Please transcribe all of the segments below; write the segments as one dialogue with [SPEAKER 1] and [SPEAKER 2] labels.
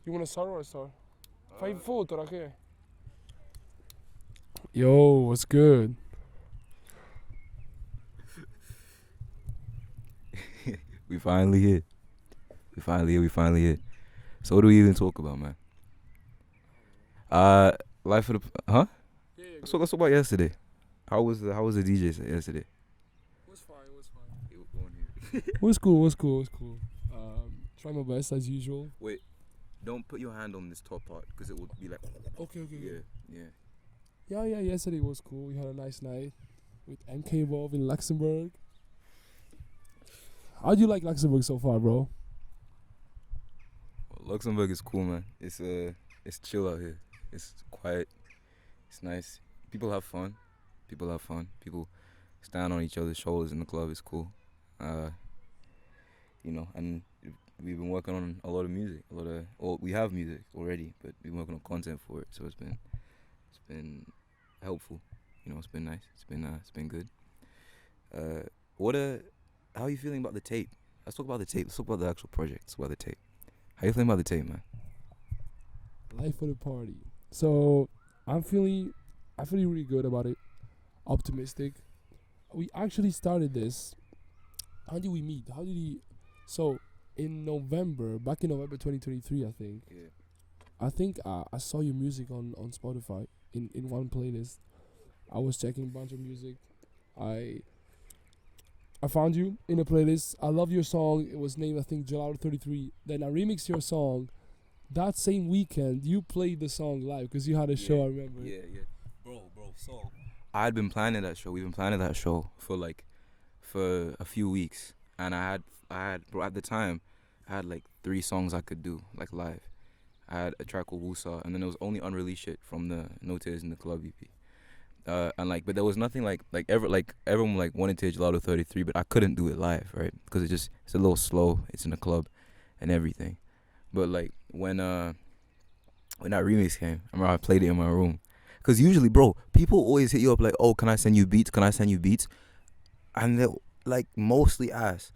[SPEAKER 1] You want to start or I start? Fai foto, che? Yo, what's good?
[SPEAKER 2] We finally here. We finally here. So what do we even talk about, man? Life of the huh?
[SPEAKER 1] Yeah,
[SPEAKER 2] Let's talk about yesterday. How was the DJ set yesterday?
[SPEAKER 1] was fine. Was cool. Try my best as usual.
[SPEAKER 2] Wait, don't put your hand on this top part because it will be like.
[SPEAKER 1] Okay.
[SPEAKER 2] Yeah.
[SPEAKER 1] Yeah, yesterday was cool. We had a nice night with MKABOVE in Luxembourg. How do you like Luxembourg so far, bro?
[SPEAKER 2] Well, Luxembourg is cool, man. It's chill out here. It's quiet. It's nice. People have fun. People stand on each other's shoulders in the club. It's cool. And we've been working on a lot of music. We have music already, but we've been working on content for it. So it's been helpful. It's been nice. It's been good. How are you feeling about the tape? Let's talk about the tape. Let's talk about the actual project. Let's talk about the tape. How you feeling about the tape, man?
[SPEAKER 1] Life of the party. So I feel really good about it. Optimistic. We actually started this. How did we meet? So back in November 2023, I think.
[SPEAKER 2] Yeah.
[SPEAKER 1] I think I saw your music on Spotify in one playlist. I was checking a bunch of music. I found you in a playlist. I love your song. It was named, I think, Gelato 33. Then I remixed your song. That same weekend, you played the song live because you had a show, I remember.
[SPEAKER 2] Yeah. Bro. So I had been planning that show. We've been planning that show for a few weeks. And I had, bro, at the time, I had like 3 songs I could do, like live. I had a track called Wusa, and then there was only unreleased shit from the No Tears in the Club EP. But there was nothing everyone wanted to Gelato 33, but I couldn't do it live, right? Because it's a little slow. It's in the club, and everything. But like when that remix came, I remember I played it in my room. Cause usually, bro, people always hit you up like, "Oh, can I send you beats? And they're like mostly ass.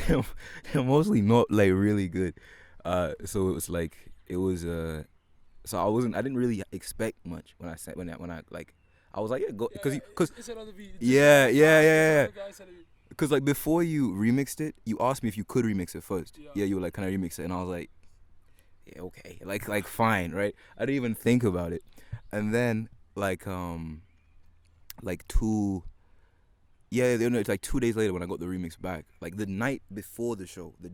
[SPEAKER 2] they're mostly not like really good. So it was so I didn't really expect much when I I was like, yeah, go, cause yeah. Cause like before you remixed it, you asked me if you could remix it first. Yeah, you were like, can I remix it? And I was like, yeah, okay, like fine, right? I didn't even think about it, and then it's like 2 days later when I got the remix back, like the day before the show.
[SPEAKER 1] I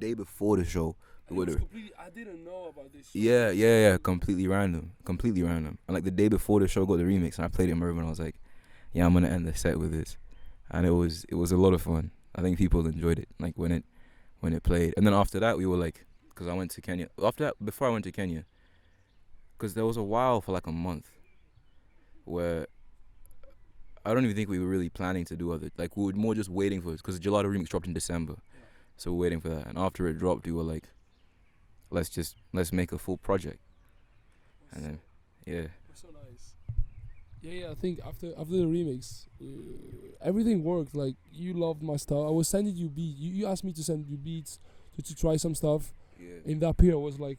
[SPEAKER 1] didn't know about this.
[SPEAKER 2] Yeah, completely random. And like the day before the show, got the remix, and I played it in my room, and I was like, yeah, I'm gonna end the set with this, and it was a lot of fun. I think people enjoyed it, like when it played, and then after that we were like, because I went to Kenya. Before I went to Kenya, because there was a while for like a month where I don't even think we were really planning to do other. Like we were more just waiting for it, because the Gelato remix dropped in December, so we're waiting for that. And after it dropped, we were like, let's make a full project. And then yeah.
[SPEAKER 1] So nice. Yeah. I think after the remix, everything worked. Like you loved my stuff. I was sending you beats. You asked me to send you beats to try some stuff.
[SPEAKER 2] Yeah.
[SPEAKER 1] In that period, I was like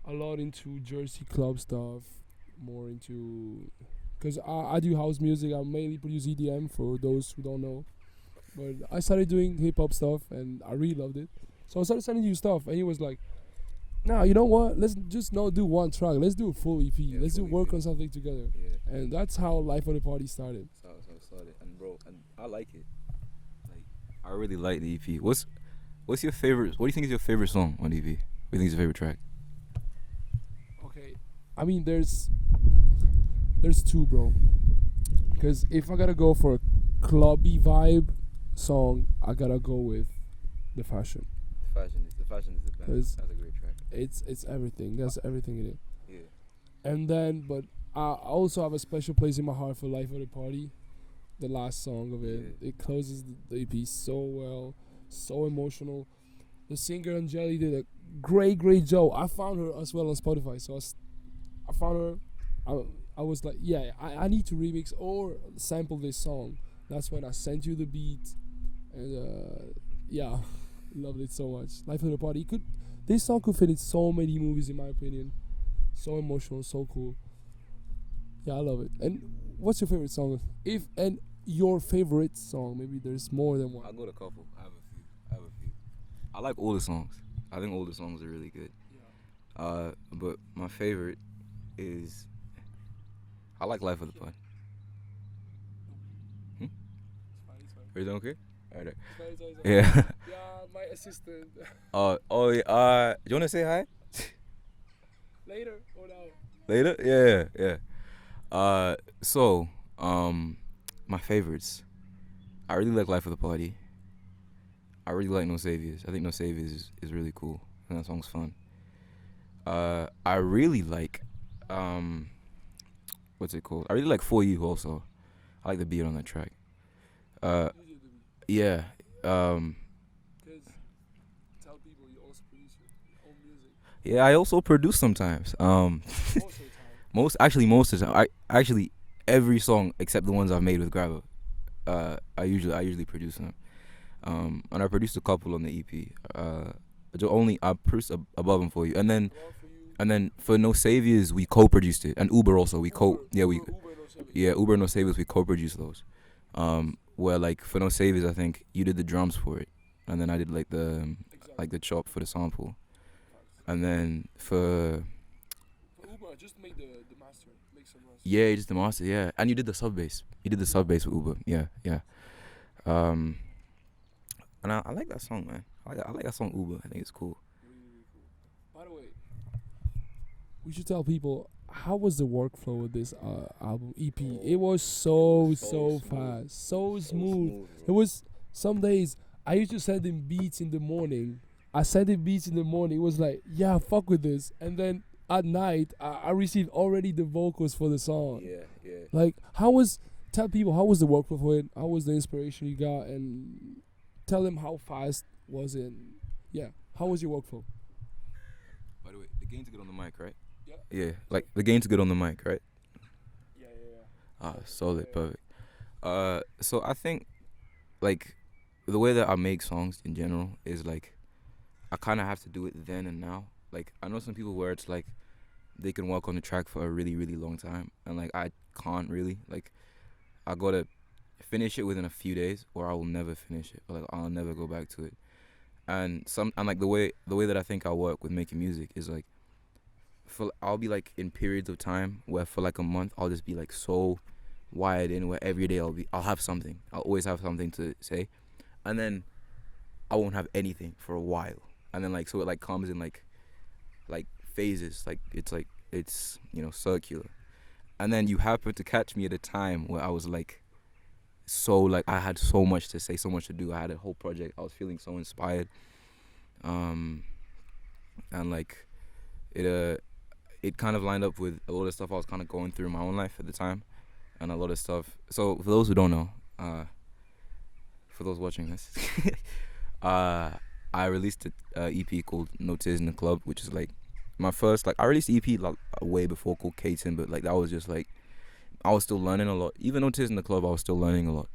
[SPEAKER 1] a lot into Jersey club stuff, more into. Because I do house music. I mainly produce EDM for those who don't know. But I started doing hip-hop stuff, and I really loved it. So I started sending you stuff, and he was like, nah, you know what? Let's just not do one track. Let's do a full EP.
[SPEAKER 2] Yeah,
[SPEAKER 1] Let's do work
[SPEAKER 2] EP.
[SPEAKER 1] on something together.
[SPEAKER 2] Yeah.
[SPEAKER 1] And that's how Life of the Party started.
[SPEAKER 2] So it started. And bro, and I like it. Like, I really like the EP. What's your favorite? What do you think is your favorite song on the EP? What do you think is your favorite track?
[SPEAKER 1] Okay. I mean, there's 2, bro. Because if I gotta go for a clubby vibe song, I gotta go with The Fashion.
[SPEAKER 2] The Fashion is the best. That's a great track.
[SPEAKER 1] It's everything. That's everything in it.
[SPEAKER 2] Yeah.
[SPEAKER 1] And then, but I also have a special place in my heart for Life of the Party. The last song of it.
[SPEAKER 2] Yeah.
[SPEAKER 1] It closes the EP so well, so emotional. The singer Angeli did a great job. I found her as well on Spotify. So I found her. I was like, yeah, I need to remix or sample this song. That's when I sent you the beat, and yeah, loved it so much. Life of the Party. This song could fit in so many movies, in my opinion. So emotional, so cool. Yeah, I love it. And what's your favorite song? If and your favorite song? Maybe there's more than one.
[SPEAKER 2] I'll go to a couple. I have a few. I have a few. I like all the songs. I think all the songs are really good. But my favorite is I like Life of the Party. Hmm? You don't care? Alright. Yeah.
[SPEAKER 1] Yeah, my assistant.
[SPEAKER 2] Oh yeah. You wanna say hi?
[SPEAKER 1] Later or now?
[SPEAKER 2] Later? Yeah. So, my favorites. I really like Life of the Party. I really like No Saviors. I think No Saviors is really cool. And that song's fun. I really like, what's it called? I really like For You also. I like the beat on that track. Yeah.
[SPEAKER 1] Because tell people you also produce your own music.
[SPEAKER 2] Yeah, I also produce sometimes.
[SPEAKER 1] Most of the time.
[SPEAKER 2] Most of the time. Actually every song except the ones I've made with Gravagerz. I usually produce them. And I produced a couple on the EP. I produced Above and For You, and then for No Saviors we co-produced it, and Uber also Uber and No Saviors we co-produced those. Where like for No Saviors I think you did the drums for it, and then I did like the chop for the sample, and then for
[SPEAKER 1] Uber, just make the master, make some master.
[SPEAKER 2] yeah, you did the master, yeah, and you did the sub bass. You did the sub bass with Uber, yeah. And I like that song, man. I like that song Uber. I think it's cool.
[SPEAKER 1] Really cool. By the way, we should tell people how was the workflow with this album EP. It was so fast, so smooth. It was some days I used to send him beats in the morning. It was like, yeah, fuck with this, and then at night I received already the vocals for the song.
[SPEAKER 2] Yeah.
[SPEAKER 1] Like, tell people how was the workflow for it? How was the inspiration you got, and tell them how fast was it? Yeah, how was your workflow?
[SPEAKER 2] By the way, the gain's good on the mic, right?
[SPEAKER 1] Yeah.
[SPEAKER 2] Yeah, like the gain's good on the mic, right?
[SPEAKER 1] Yeah.
[SPEAKER 2] Solid, perfect. So I think like the way that I make songs in general is like I kind of have to do it then and now. Like I know some people where it's like they can work on the track for a really really long time, and like I can't really. Like I gotta finish it within a few days, or I will never finish it. Or like I'll never go back to it. And like the way that I think I work with making music is like I'll be like in periods of time where for like a month I'll just be like so wired in, where every day I'll have something. I'll always have something to say, and then I won't have anything for a while, and then like so it like comes in like phases. Like it's circular, and then you happen to catch me at a time where I was like so like I had so much to say, so much to do. I had a whole project. I was feeling so inspired, and like it kind of lined up with a lot of stuff I was kind of going through in my own life at the time, and a lot of stuff. So for those who don't know, for those watching this, I released an EP called No Tears in the Club, which is like my first, like I released an EP like way before called Katen, but like that was just like I was still learning a lot. Even No Tears in the Club, I was still learning a lot,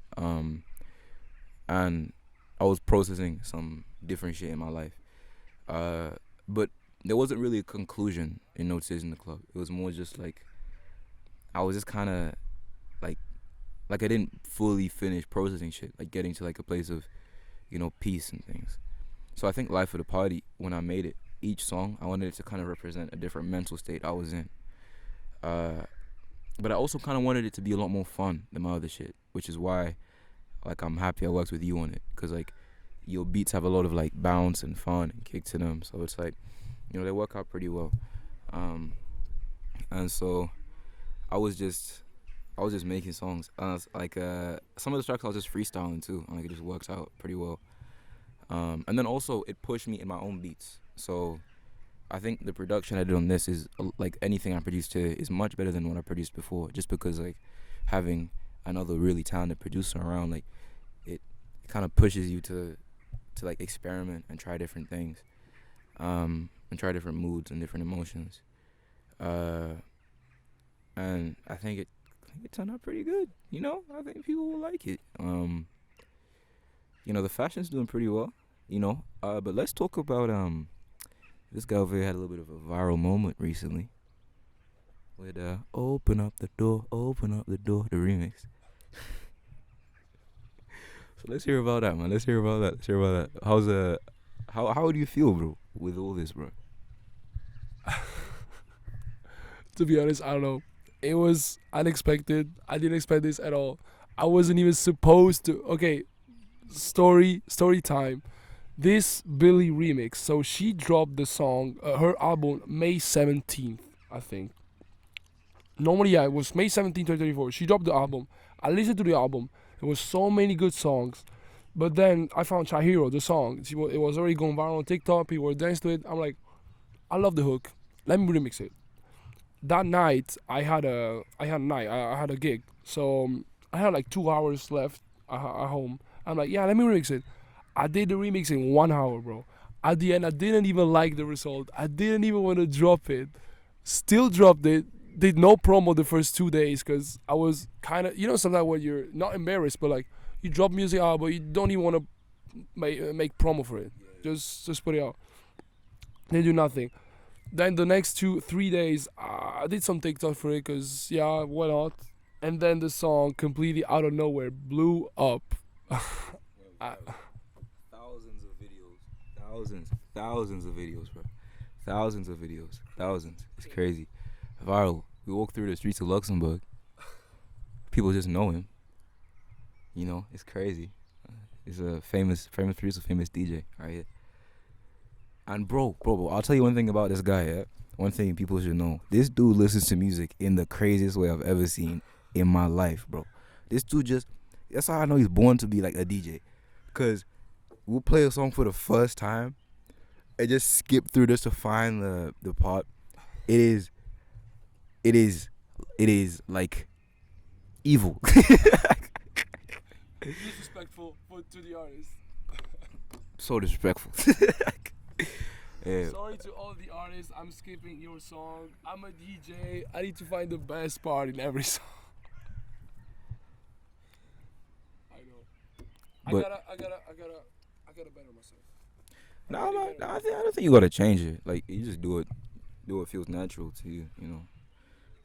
[SPEAKER 2] and I was processing some different shit in my life, but there wasn't really a conclusion in No Tears in the Club. It was more just like I was just kind of like I didn't fully finish processing shit, like getting to like a place of peace and things. So I think Life of the Party, when I made it, each song I wanted it to kind of represent a different mental state I was in, but I also kind of wanted it to be a lot more fun than my other shit, which is why like I'm happy I worked with you on it, because like your beats have a lot of like bounce and fun and kick to them, so it's like they work out pretty well. And so I was just making songs. Like some of the tracks I was just freestyling too, and like it just works out pretty well. And then also it pushed me in my own beats. So I think the production I did on this is like anything I produced here is much better than what I produced before, just because like having another really talented producer around, like it kind of pushes you to like experiment and try different things, and try different moods and different emotions. And I think it turned out pretty good. I think people will like it. The fashion's doing pretty well. But let's talk about This guy over here had a little bit of a viral moment recently with "Open Up the Door, Open Up the Door," the remix. So let's hear about that, man. Let's hear about that. Let's hear about that. How do you feel, bro, with all this, bro?
[SPEAKER 1] To be honest, I don't know. It was unexpected. I didn't expect this at all. I wasn't even supposed to. Okay, story time. This Billy remix. So she dropped the song, her album, May 17th, I think. Normally, yeah, it was May 17th, 2024. She dropped the album. I listened to the album. There was so many good songs. But then I found Chihiro, the song. It was already going viral on TikTok. People were dancing to it. I'm like, I love the hook. Let me remix it. That night, I had a gig. So I had like 2 hours left at home. I'm like, yeah, let me remix it. I did the remix in 1 hour, bro. At the end, I didn't even like the result. I didn't even want to drop it. Still dropped it. Did no promo the first 2 days because I was kind of, sometimes when you're not embarrassed, but like you drop music out, but you don't even want to make promo for it. Just put it out. They do nothing. Then the next 3 days, I did some TikTok for it because, yeah, why not? And then the song completely out of nowhere blew up. I,
[SPEAKER 2] Thousands of videos, thousands of videos, bro. Thousands of videos, thousands. It's crazy. Viral. We walk through the streets of Luxembourg. People just know him. It's crazy. He's a famous producer, famous DJ right here. And bro, I'll tell you one thing about this guy, yeah? One thing people should know. This dude listens to music in the craziest way I've ever seen in my life, bro. This dude that's how I know he's born to be like a DJ. Cause we'll play a song for the first time and just skip through this to find the part. It is like evil.
[SPEAKER 1] disrespectful to the artist.
[SPEAKER 2] So disrespectful. Yeah.
[SPEAKER 1] Sorry to all the artists. I'm skipping your song. I'm a DJ. I need to find the best part in every song. I know.
[SPEAKER 2] But
[SPEAKER 1] I gotta better myself.
[SPEAKER 2] no, I don't think you gotta change it. Like you just do what feels natural to you.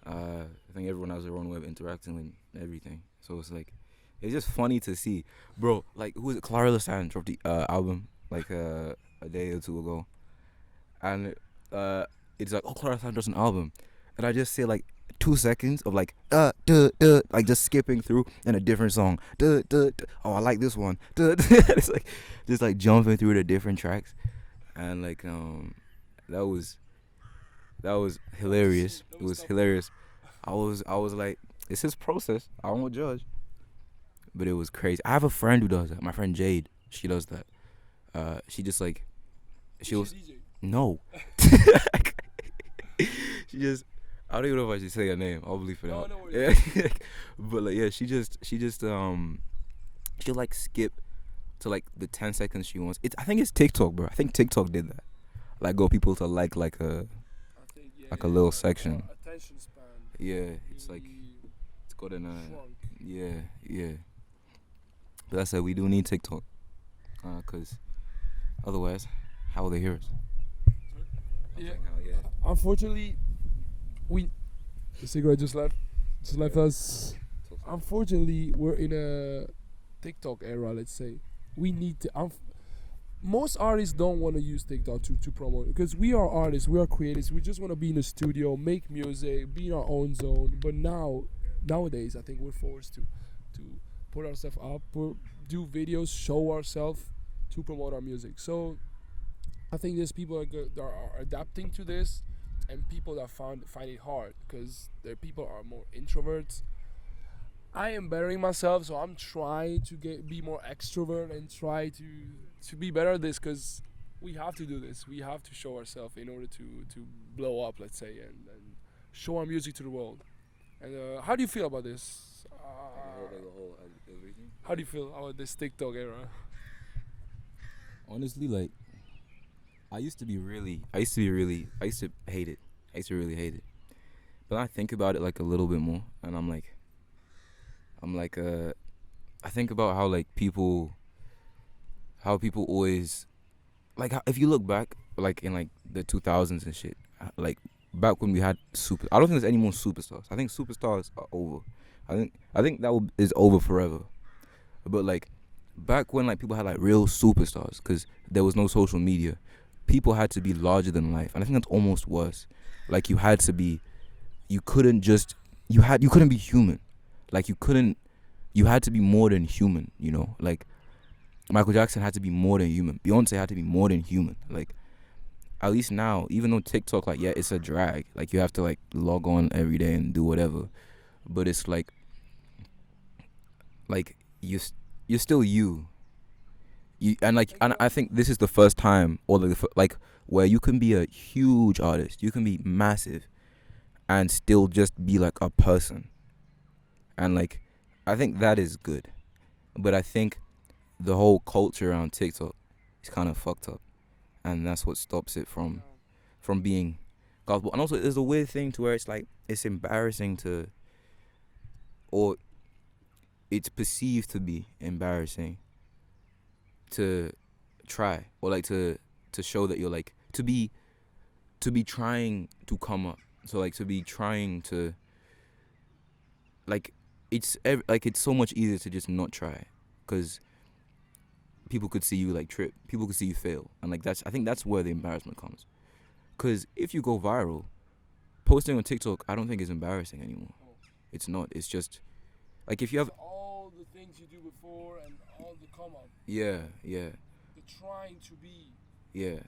[SPEAKER 2] I think everyone has their own way of interacting with everything. So it's like, it's just funny to see, bro. Like who is it? Clara Lasan dropped the album like a day or two ago, and it's like, oh, Clara Lasan drops an album, and I just see like 2 seconds of like like just skipping through and a different song. Oh, I like this one. It's like just like jumping through the different tracks, and like that was hilarious. It was hilarious. I was like, it's his process. I won't judge. But it was crazy. I have a friend who does that. My friend Jade. She does that. She just like, she was no. She just, I don't even know if I should say her name. I'll believe it out.
[SPEAKER 1] No
[SPEAKER 2] Yeah.
[SPEAKER 1] worries.
[SPEAKER 2] But like, yeah, she just she'll like skip to like the 10 seconds she wants. I think it's TikTok, bro. I think TikTok did that. Like go people to like a like a little section.
[SPEAKER 1] Attention span.
[SPEAKER 2] Yeah, it's like it's got an
[SPEAKER 1] shrunk.
[SPEAKER 2] yeah. But that's it. We do need TikTok, cause otherwise, how will they hear us?
[SPEAKER 1] Yeah.
[SPEAKER 2] Yeah.
[SPEAKER 1] Unfortunately, the cigarette just left us. Unfortunately, we're in a TikTok era. Let's say we need to. Most artists don't want to use TikTok to promote because we are artists, we are creators. We just want to be in the studio, make music, be in our own zone. But nowadays, I think we're forced to put ourselves up, do videos, show ourselves to promote our music. So I think there's people that are adapting to this, and people that find it hard because there people are more introverts. I am bettering myself, so I'm trying to be more extrovert and try to be better at this because we have to do this. We have to show ourselves in order to blow up, let's say, and show our music to the world. And how do you feel about this? How do you feel about this TikTok era?
[SPEAKER 2] Honestly, like, I used to really hate it. I used to really hate it. But I think about it like a little bit more, and I'm like, I think about how people always, like, if you look back, like in like the 2000s and shit. Like back when we had super. I don't think there's any more superstars. I think superstars are over. I think is over forever. But like back when like people had like real superstars, because there was no social media, people had to be larger than life, and I think that's almost worse. Like you had to be, you couldn't just, you couldn't be human. Like you had to be more than human. You know, like Michael Jackson had to be more than human. Beyonce had to be more than human. Like at least now, even though TikTok, like, yeah, it's a drag. Like you have to like log on every day and do whatever, but it's like you're still you. And I think this is the first time, or like where you can be a huge artist, you can be massive, and still just be like a person. And like, I think that is good, but I think the whole culture around TikTok is kind of fucked up, and that's what stops it from being gospel. And also, there's a weird thing to where it's like it's embarrassing to, or it's perceived to be embarrassing to try, or like to show that you're like to be trying to come up. So like to be trying to, like, it's so much easier to just not try, because people could see you like trip, people could see you fail, and like I think that's where the embarrassment comes. Because if you go viral, posting on TikTok, I don't think is embarrassing anymore. It's not. It's just like if you have
[SPEAKER 1] all the things you do before and all the come up.
[SPEAKER 2] yeah.
[SPEAKER 1] The trying to be.
[SPEAKER 2] Yeah.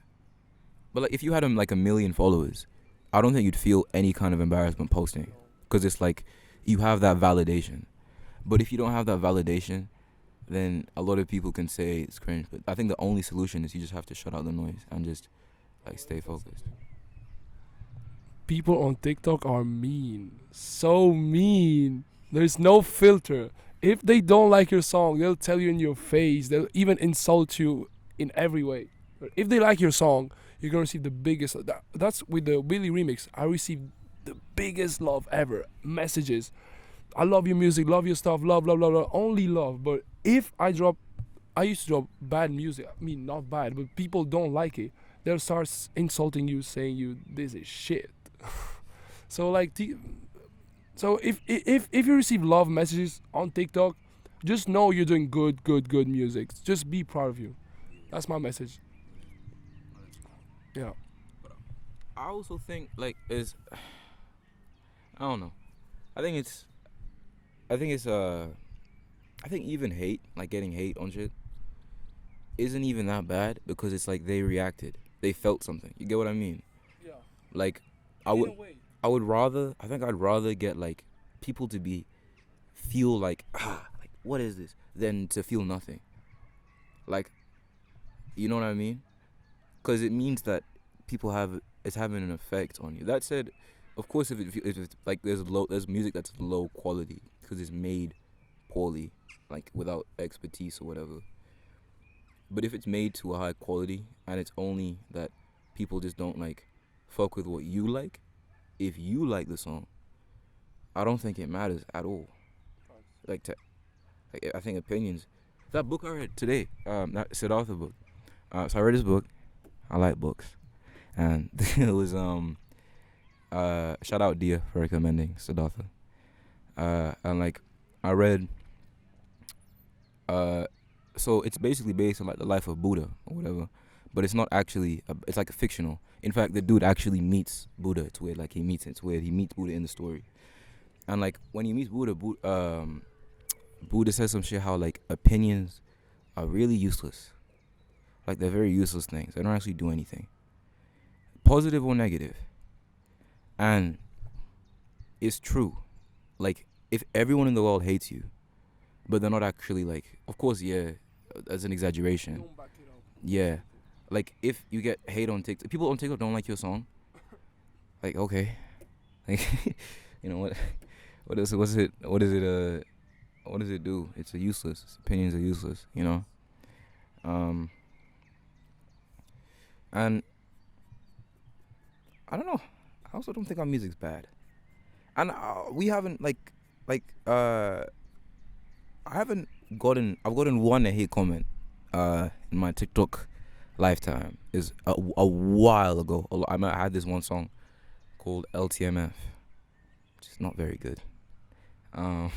[SPEAKER 2] But like if you had like a million followers, I don't think you'd feel any kind of embarrassment posting, because it's like you have that validation. But if you don't have that validation, then a lot of people can say it's cringe. But I think the only solution is you just have to shut out the noise and just like stay focused.
[SPEAKER 1] People on TikTok are mean. So mean. There's no filter. If they don't like your song, they'll tell you in your face. They'll even insult you in every way. But if they like your song, you're gonna receive the biggest. That's with the Willie remix. I received the biggest love ever. Messages. I love your music, love your stuff, love, only love. But if I used to drop bad music. I mean, not bad, but people don't like it. They'll start insulting you, saying you this is shit. So like, so if you receive love messages on TikTok, just know you're doing good music. Just be proud of you. That's my message. Yeah.
[SPEAKER 2] I also think like I don't know. I think even hate, like getting hate on shit, isn't even that bad, because it's like they reacted. They felt something. You get what I mean?
[SPEAKER 1] Yeah.
[SPEAKER 2] Like I'd rather get like people to feel like like what is this, than to feel nothing. Like, you know what I mean? Because it means that it's having an effect on you. That said, of course, if it's like there's music that's low quality because it's made poorly, like without expertise or whatever. But if it's made to a high quality and it's only that people just don't like fuck with what you like, if you like the song, I don't think it matters at all. Like I think opinions. That book I read today, that Siddhartha book. So I read this book. I like books, and it was shout out Dia for recommending Siddhartha. And like I read. So it's basically based on like the life of Buddha or whatever, but it's not actually. It's like a fictional. In fact, the dude actually meets Buddha. It's weird. Like it's weird. He meets Buddha in the story, and like when he meets Buddha, Buddha says some shit how like opinions are really useless. Like they're very useless things. They don't actually do anything, positive or negative. And it's true. Like if everyone in the world hates you, but they're not actually like, of course, yeah, that's an exaggeration. Yeah, like if you get hate on TikTok, people on TikTok don't like your song. Like okay, like you know what does it do? It's a useless. Its opinions are useless. You know. And I don't know. I also don't think our music's bad. And we haven't I've gotten one hate comment in my TikTok Lifetime is a while ago. I had this one song called LTMF. It's not very good. Um,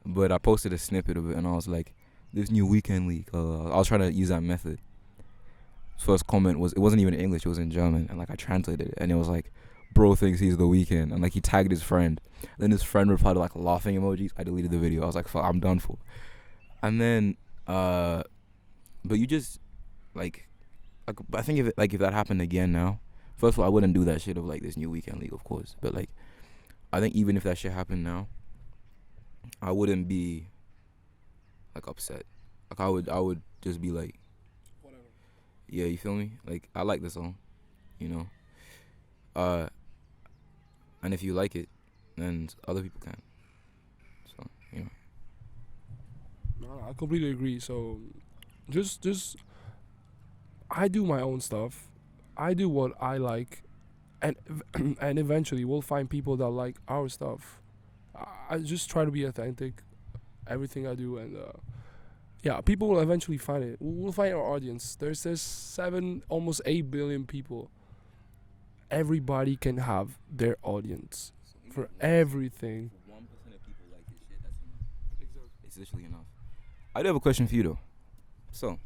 [SPEAKER 2] but I posted a snippet of it and I was like, this new weekend league. I was trying to use that method. First comment was, it wasn't even in English, it was in German, and like I translated it, and it was like, bro thinks he's the weekend, and like he tagged his friend. Then his friend replied like laughing emojis. I deleted the video. I was like, fuck, I'm done for. And then, but you just like I think if that happened again now, first of all, I wouldn't do that shit of like this new weekend league, of course. But like, I think even if that shit happened now, I wouldn't be like upset. Like I would just be like,
[SPEAKER 1] Whatever.
[SPEAKER 2] yeah, you feel me? Like I like the song, you know. And if you like it, then other people can. So you know.
[SPEAKER 1] No, I completely agree. So, just I do my own stuff. I do what I like, and and eventually we'll find people that like our stuff. I just try to be authentic, everything I do, and yeah, people will eventually find it. We'll find our audience. There's 7, almost 8 billion people. Everybody can have their audience for everything.
[SPEAKER 2] 1% of people like this shit, that's enough. It's literally enough. I do have a question for you though. So,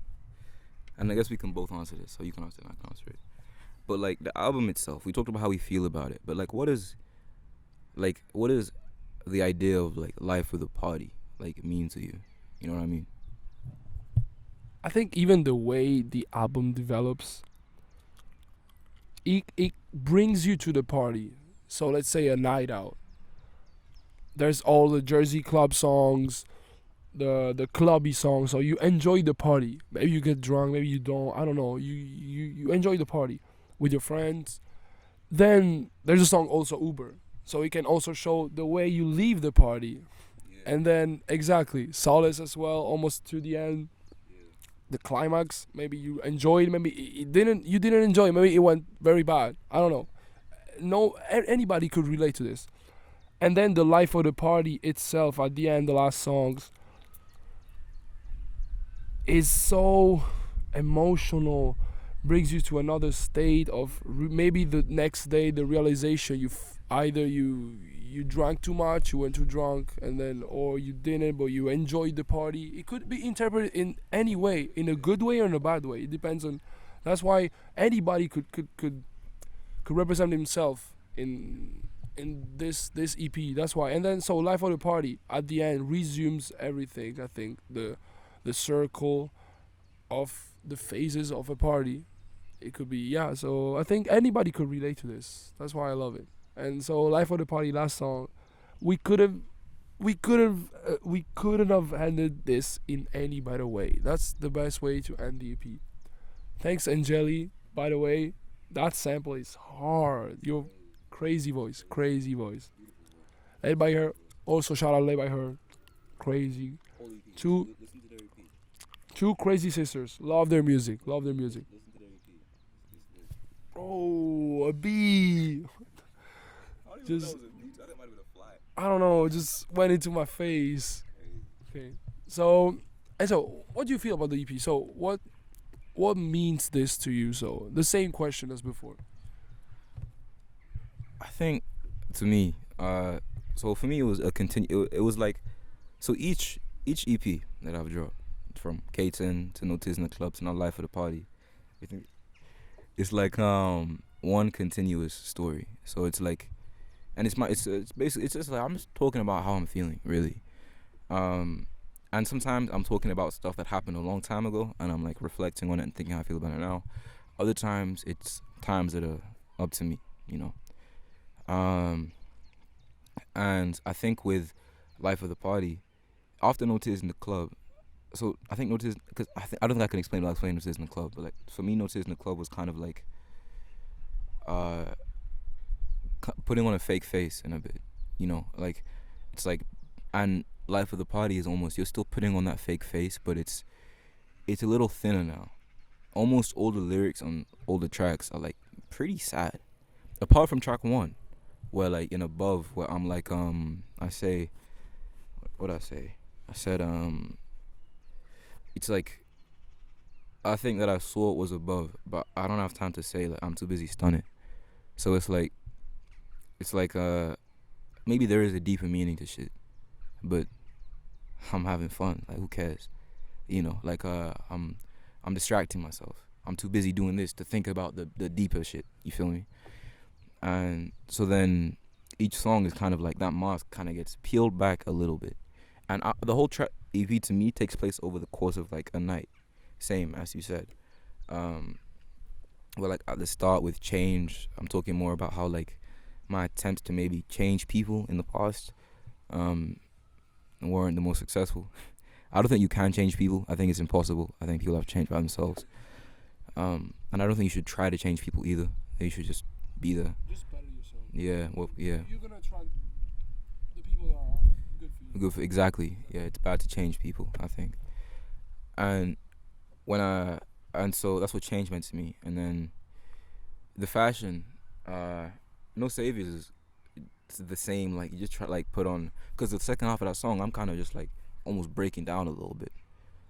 [SPEAKER 2] and I guess we can both answer this. So you can answer it, I can answer it. But like the album itself, we talked about how we feel about it. But like, what is the idea of like life with a party like mean to you? You know what I mean?
[SPEAKER 1] I think even the way the album develops, it brings you to the party. So let's say a night out. There's all the Jersey club songs, the clubby songs. So you enjoy the party. Maybe you get drunk, maybe you don't. I don't know. You enjoy the party with your friends. Then there's a song also Uber. So it can also show the way you leave the party. And then exactly Solace as well, almost to the end. The climax, maybe you enjoyed, maybe you didn't enjoy, maybe it went very bad. I don't know. No, anybody could relate to this. And then the life of the party itself at the end, the last songs is so emotional, brings you to another state of maybe the next day the realization either you drank too much, you went too drunk, and then or you didn't, but you enjoyed the party. It could be interpreted in any way, in a good way or in a bad way. It depends on. That's why anybody could represent himself in this EP. That's why. And then so life of the party at the end resumes everything. I think the circle of the phases of a party. It could be, yeah. So I think anybody could relate to this. That's why I love it. And so life of the party, last song, we couldn't have ended this in any better way. That's the best way to end the EP. Thanks, Angeli. By the way, that sample is hard. Your crazy voice. Led by her. Also shout out led by her. Crazy. Two crazy sisters. Love their music. Oh, a bee. Just, I don't know, just went into my face. Okay. So what do you feel about the EP? So what means this to you? So the same question as before.
[SPEAKER 2] I think to me, so for me it was a it was like, so each EP that I've dropped, from K10 to Notice in the Club to Not Life of the Party, I think it's like one continuous story. So it's like, and it's basically, it's just like I'm just talking about how I'm feeling, really. And sometimes I'm talking about stuff that happened a long time ago, and I'm like reflecting on it and thinking how I feel about it now. Other times it's times that are up to me, you know. And I think with Life of the Party, after Notice in the Club, so I think Notice, because I don't think I can explain Notice in the Club, but like for me, Notice in the Club was kind of like putting on a fake face in a bit, you know, like it's like, and Life of the Party is almost, you're still putting on that fake face, but it's a little thinner now. Almost all the lyrics on all the tracks are like pretty sad, apart from track 1, where like in Above, where I'm like I say, what I say, I said it's like I think that I saw it was above, but I don't have time to say. Like, I'm too busy stunning. So it's like maybe there is a deeper meaning to shit, but I'm having fun. Like, who cares? You know, like I'm distracting myself. I'm too busy doing this to think about the deeper shit. You feel me? And so then each song is kind of like that mask kind of gets peeled back a little bit, and the whole track EP to me takes place over the course of like a night, same as you said. Um, well, like at the start with change, I'm talking more about how like my attempts to maybe change people in the past um, weren't the most successful. I don't think you can change people. I think it's impossible. I think people have to change by themselves. And I don't think you should try to change people either. You should just be there.
[SPEAKER 1] Just better yourself.
[SPEAKER 2] Yeah, well, yeah.
[SPEAKER 1] You're gonna try the people that are good for you.
[SPEAKER 2] Good for, exactly. Yeah, it's bad to change people, I think. And when and so that's what change meant to me. And then the fashion, No Saviors is it's the same. Like you just try like put on because the second half of that song, I'm kind of just like almost breaking down a little bit,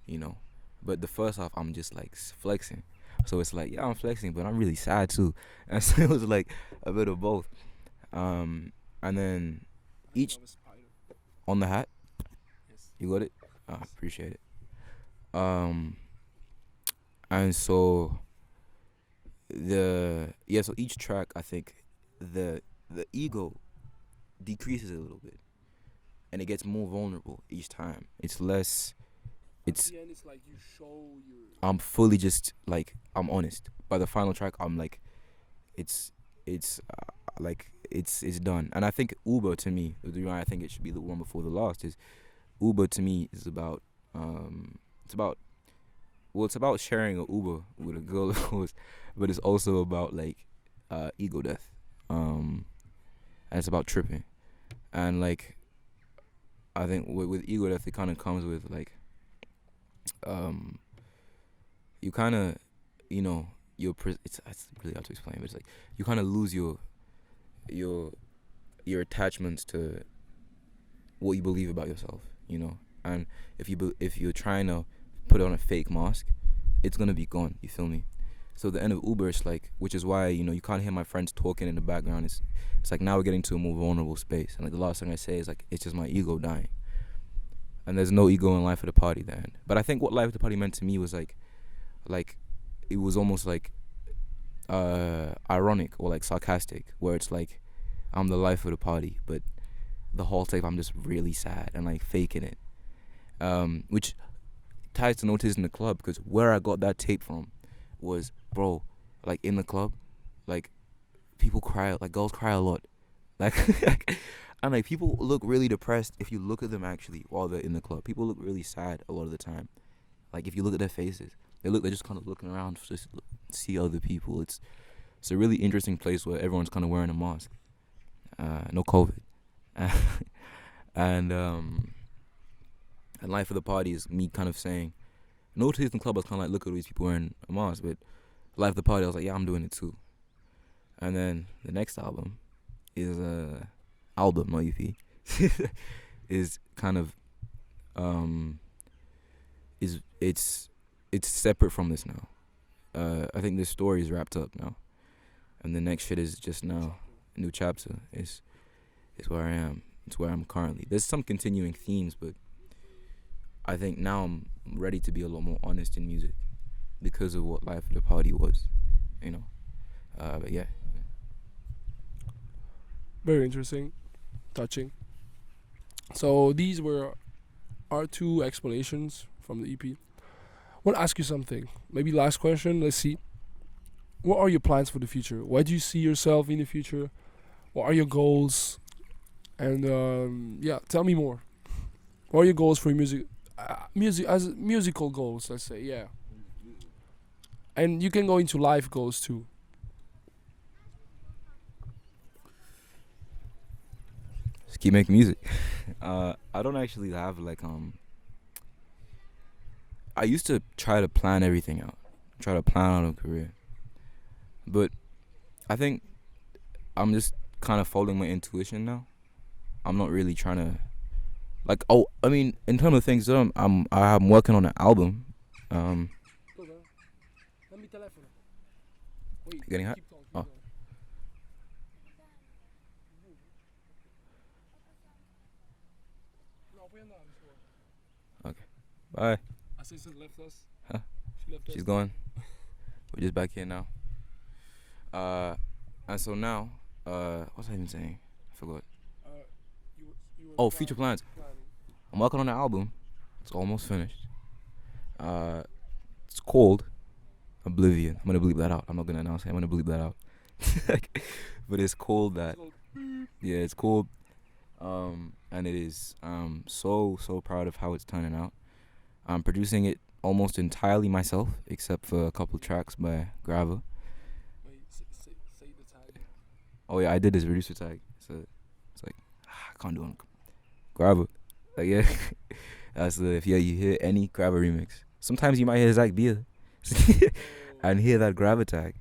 [SPEAKER 2] you know. But the first half, I'm just like flexing. So it's like, yeah, I'm flexing, but I'm really sad too. And so it was like a bit of both. And then each on the hat,
[SPEAKER 1] Yes.
[SPEAKER 2] you got it. I appreciate it. And so so each track, I think the ego decreases a little bit, and it gets more vulnerable each time. It's less. It's
[SPEAKER 1] At the end, it's like you show your.
[SPEAKER 2] I'm fully just like I'm honest. By the final track, I'm like, it's like it's done. And I think Uber to me, the reason I think it should be the one before the last is, Uber to me is about it's about sharing a Uber with a girl, of course, but it's also about like ego death. And it's about tripping, and like I think with ego death, it kind of comes with like you kind of, you know, it's really hard to explain, but it's like you kind of lose your attachments to what you believe about yourself, you know. And if you're trying to put on a fake mask, it's gonna be gone. You feel me? So the end of Uber is like, which is why, you know, you can't hear my friends talking in the background. It's like now we're getting to a more vulnerable space, and like the last thing I say is like it's just my ego dying. And there's no ego in Life of the Party then. But I think what Life of the Party meant to me was like it was almost like ironic or like sarcastic, where it's like I'm the life of the party, but the whole tape I'm just really sad and like faking it. Which ties to Notice in the Club, because where I got that tape from was, bro, like in the club, like people cry, like girls cry a lot, like and like people look really depressed if you look at them actually while they're in the club. People look really sad a lot of the time. Like if you look at their faces, they're just kind of looking around to just see other people. It's a really interesting place where everyone's kind of wearing a mask. No COVID, and Life of the Party is me kind of saying, No Taste in the Club. I was kind of like, look at all these people wearing a mask, but Life of the Party, I was like, yeah, I'm doing it too. And then the next album is album, not EP, is kind of it's separate from this now. I think this story is wrapped up now, and the next shit is just now a new chapter. Is where I am. It's where I'm currently. There's some continuing themes, but I think now I'm ready to be a lot more honest in music because of what Life of the Party was, you know. But yeah.
[SPEAKER 1] Very interesting, touching. So these were our two explanations from the EP. I want to ask you something. Maybe last question. Let's see. What are your plans for the future? Where do you see yourself in the future? What are your goals? And yeah, tell me more. What are your goals for your musical goals? Let's say, yeah. And you can go into life goals too.
[SPEAKER 2] Just keep making music. I don't actually have like I used to try to plan everything out, try to plan out a career, but I think I'm just kind of following my intuition now. I'm not really trying to like. Oh, I mean, in terms of things, I'm working on an album.
[SPEAKER 1] telefono. Wait,
[SPEAKER 2] Getting hot?
[SPEAKER 1] keep talking,
[SPEAKER 2] Oh.
[SPEAKER 1] No, puoi andare, scusa.
[SPEAKER 2] Okay. Bye.
[SPEAKER 1] Assistant left us.
[SPEAKER 2] Huh?
[SPEAKER 1] She left
[SPEAKER 2] She's
[SPEAKER 1] us.
[SPEAKER 2] going. We're just back here now. And so now, what was I even saying? I forgot.
[SPEAKER 1] You were
[SPEAKER 2] Oh, future plans.
[SPEAKER 1] planning.
[SPEAKER 2] I'm working on an album. It's almost finished. It's called Oblivion. I'm gonna bleep that out. I'm not gonna announce it. I'm gonna bleep that out. But it's called that. Yeah, it's called. And it is. So proud of how it's turning out. I'm producing it almost entirely myself, except for a couple tracks by Gravagerz.
[SPEAKER 1] Wait, say the tag.
[SPEAKER 2] Oh yeah, I did this producer tag. So it's like I can't do it. Gravagerz. Like yeah, that's the if you hear any Gravagerz remix. Sometimes you might hear Zach Bia, and hear that Gravagerz tag.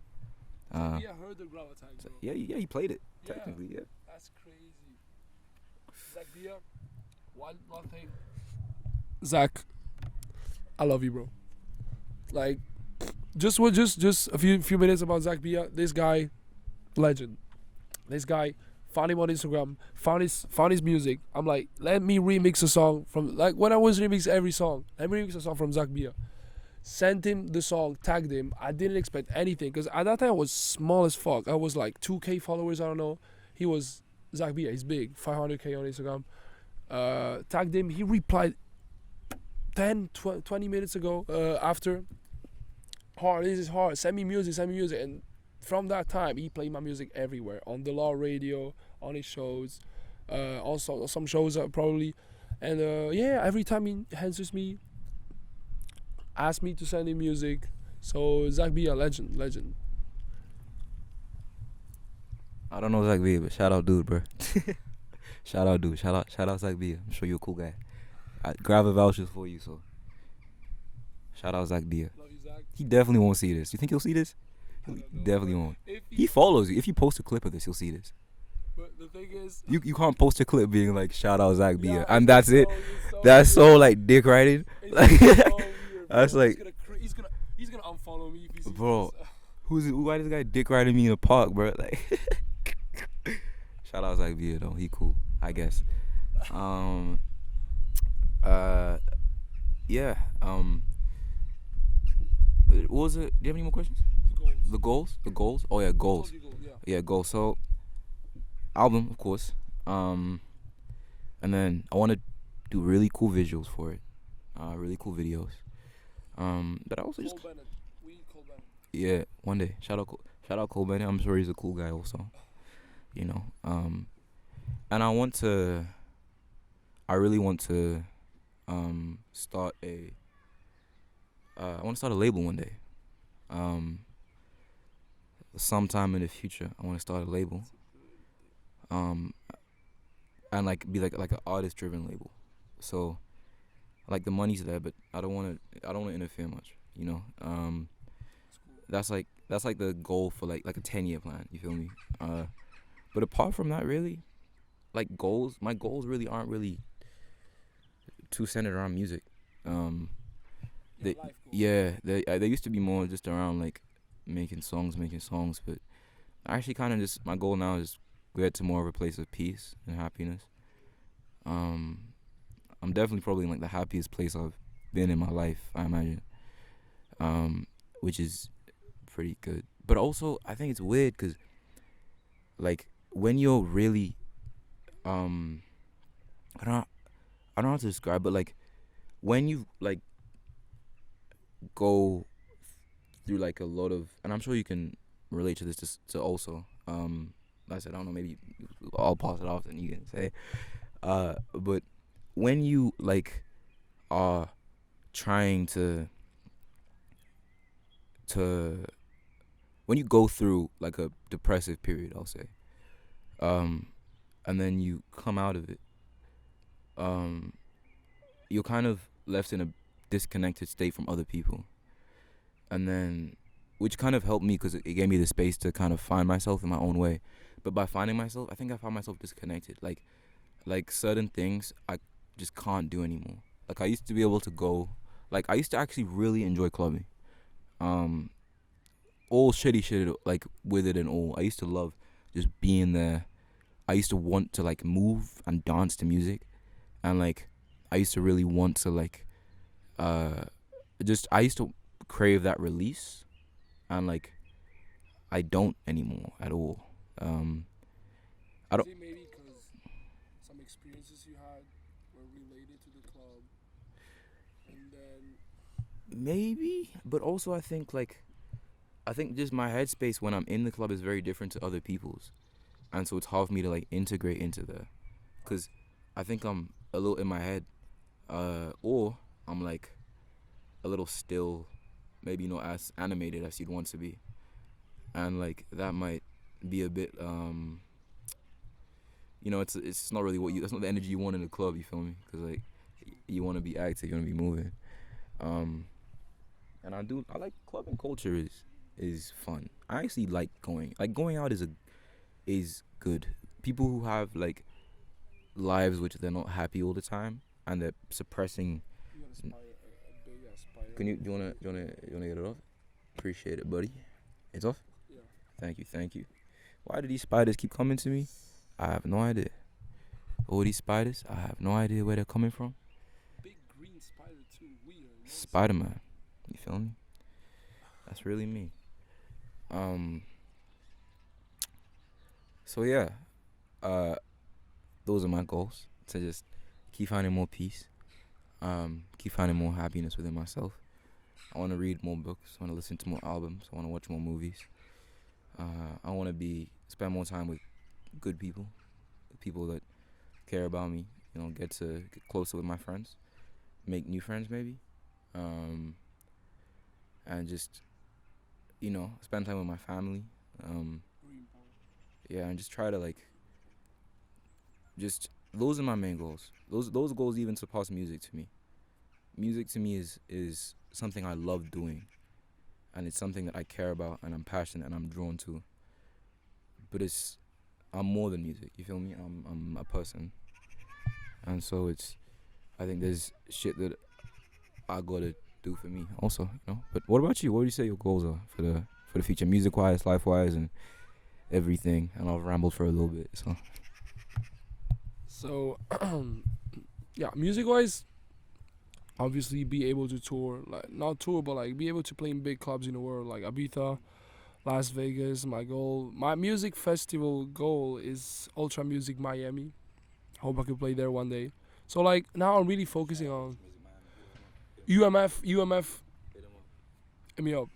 [SPEAKER 1] Yeah, I heard the Gravagerz tag, bro.
[SPEAKER 2] Yeah, he played it.
[SPEAKER 1] Yeah.
[SPEAKER 2] Technically, yeah.
[SPEAKER 1] That's crazy. Zach Bia, one thing. Zach, I love you, bro. Like, just a few minutes about Zach Bia. This guy, legend. This guy, found him on Instagram, found his music. I'm like, let me remix a song from like when I was remix every song. Let me remix a song from Zach Bia. Sent him the song, tagged him. I didn't expect anything because at that time I was small as fuck. I was like 2K followers. I don't know. He was Zach Bia. He's big, 500K on Instagram. Tagged him. He replied 20 minutes ago after. Hard, this is hard. Send me music. And from that time, he played my music everywhere on the Law Radio, on his shows, also some shows probably, and yeah, every time he answers me, asks me to send him music. So Zach Bia, legend.
[SPEAKER 2] I don't know Zach Bia, but shout out dude, bro. Shout out dude. Shout out Zach Bia. I'm sure you're a cool guy. I grab a vouchers for you, so shout out Zach Bia.
[SPEAKER 1] Love you, Zach.
[SPEAKER 2] He definitely won't see this. You think he'll see this? He definitely won't. He follows you. If you post a clip of this, he'll see this.
[SPEAKER 1] But the thing is,
[SPEAKER 2] You can't post a clip being like shout out Zach Bia
[SPEAKER 1] yeah,
[SPEAKER 2] and that's it.
[SPEAKER 1] so
[SPEAKER 2] That's
[SPEAKER 1] weird.
[SPEAKER 2] so like dick riding.
[SPEAKER 1] It's so weird, bro.
[SPEAKER 2] That's like
[SPEAKER 1] he's gonna unfollow me if he sees
[SPEAKER 2] Bro.
[SPEAKER 1] this.
[SPEAKER 2] Why this guy dick riding me in the park, bro? Like shout out Zach Bia though. He cool, I guess. Yeah. What was it? Do you have any more questions? The goals? Oh yeah, goals. Yeah, goals. So album, of course. And then I want to do really cool visuals for it. Really cool videos. But I also just
[SPEAKER 1] Cole Bennett. We need Cole Bennett.
[SPEAKER 2] yeah, one day. Shout out Cole Bennett. I'm sure he's a cool guy also. You know. And I really want to start a label one day. Sometime in the future, I want to start a label. And like be like an artist driven label. So like the money's there, but I don't want to interfere much, you know. That's like the goal for like a 10-year plan, you feel me? But apart from that, really, like my goals really aren't really too centered around music. They used to be more just around like making songs, but I actually kind of just my goal now is get to more of a place of peace and happiness. I'm definitely probably in like the happiest place I've been in my life, I imagine, which is pretty good. But also, I think it's weird because, like, when you're really, I don't know how to describe, but like, when you like go through like a lot of, and I'm sure you can relate to this to also, like I said, I don't know, maybe I'll pass it off and you can say, but when you like are trying to when you go through like a depressive period, I'll say, and then you come out of it, you're kind of left in a disconnected state from other people, and then which kind of helped me because it gave me the space to kind of find myself in my own way. But by finding myself, I think I found myself disconnected. Like certain things I just can't do anymore. Like I used to be able to go, like I used to actually really enjoy clubbing, all shitty shit like with it and all. I used to love just being there. I used to want to like move and dance to music, and like I used to really want to like uh just I used to crave that release, and like I don't anymore at all. Um, I
[SPEAKER 1] Is
[SPEAKER 2] don't
[SPEAKER 1] it maybe because some experiences you had were related to the club, and then
[SPEAKER 2] maybe, but also I think just my headspace when I'm in the club is very different to other people's, and so it's hard for me to like integrate into the, cause I think I'm a little in my head, or I'm like a little still, maybe not as animated as you'd want to be, and like that might be a bit it's not really that's not the energy you want in the club. You feel me? Cause like you want to be active, you want to be moving. Um, and I like clubbing culture is fun. I actually like going out is good. People who have like lives which they're not happy all the time and they're suppressing.
[SPEAKER 1] you got a spider, a big ass spider.
[SPEAKER 2] Can you do you wanna get it off? Appreciate it, buddy. It's off.
[SPEAKER 1] Yeah.
[SPEAKER 2] Thank you. Why do these spiders keep coming to me? I have no idea. All these spiders, I have no idea where they're coming from.
[SPEAKER 1] Big green spider too. Weird.
[SPEAKER 2] Spider Man, you feel me? That's really me. Um. So yeah, uh, those are my goals to just keep finding more peace, keep finding more happiness within myself. I want to read more books. I want to listen to more albums. I want to watch more movies. I want to spend more time with good people that care about me. Get to get closer with my friends, make new friends maybe, and just spend time with my family. Yeah, and just try to like just those are my main goals. Those goals even surpass music to me. Music to me is something I love doing, and it's something that I care about and I'm passionate and I'm drawn to. But I'm more than music. You feel me? I'm a person, and so I think there's shit that I gotta do for me also. But what about you? What would you say your goals are for the future, music wise, life wise, and everything? And I've rambled for a little bit, so.
[SPEAKER 1] So, yeah, music wise, obviously be able to tour, like not tour, but like be able to play in big clubs in the world, like Ibiza, Las Vegas. My music festival goal is Ultra Music Miami. Hope I could play there one day. So like now I'm really focusing on UMF. Hit me up.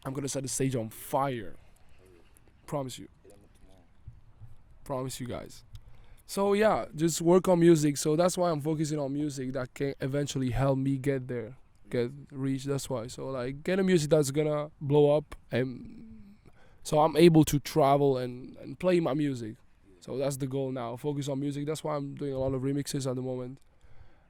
[SPEAKER 1] I'm gonna set the stage on fire. Promise you. Promise you guys. So yeah, just work on music. So that's why I'm focusing on music that can eventually help me get there, get reach. That's why. So like get a music that's gonna blow up, and so I'm able to travel and play my music. So that's the goal now. Focus on music. That's why I'm doing a lot of remixes at the moment.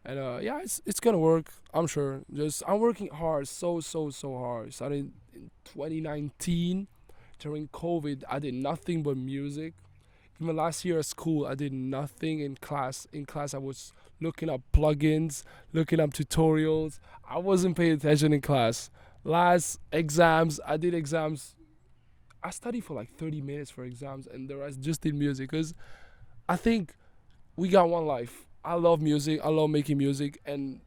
[SPEAKER 1] And yeah, it's gonna work. I'm sure. Just I'm working hard, so hard. Started in 2019 during COVID. I did nothing but music. Even last year at school, I did nothing in class. In class, I was looking up plugins, looking up tutorials. I wasn't paying attention in class. Last exams, I did exams. I studied for like 30 minutes for exams, and the rest just did music. Because I think we got one life. I love music. I love making music. And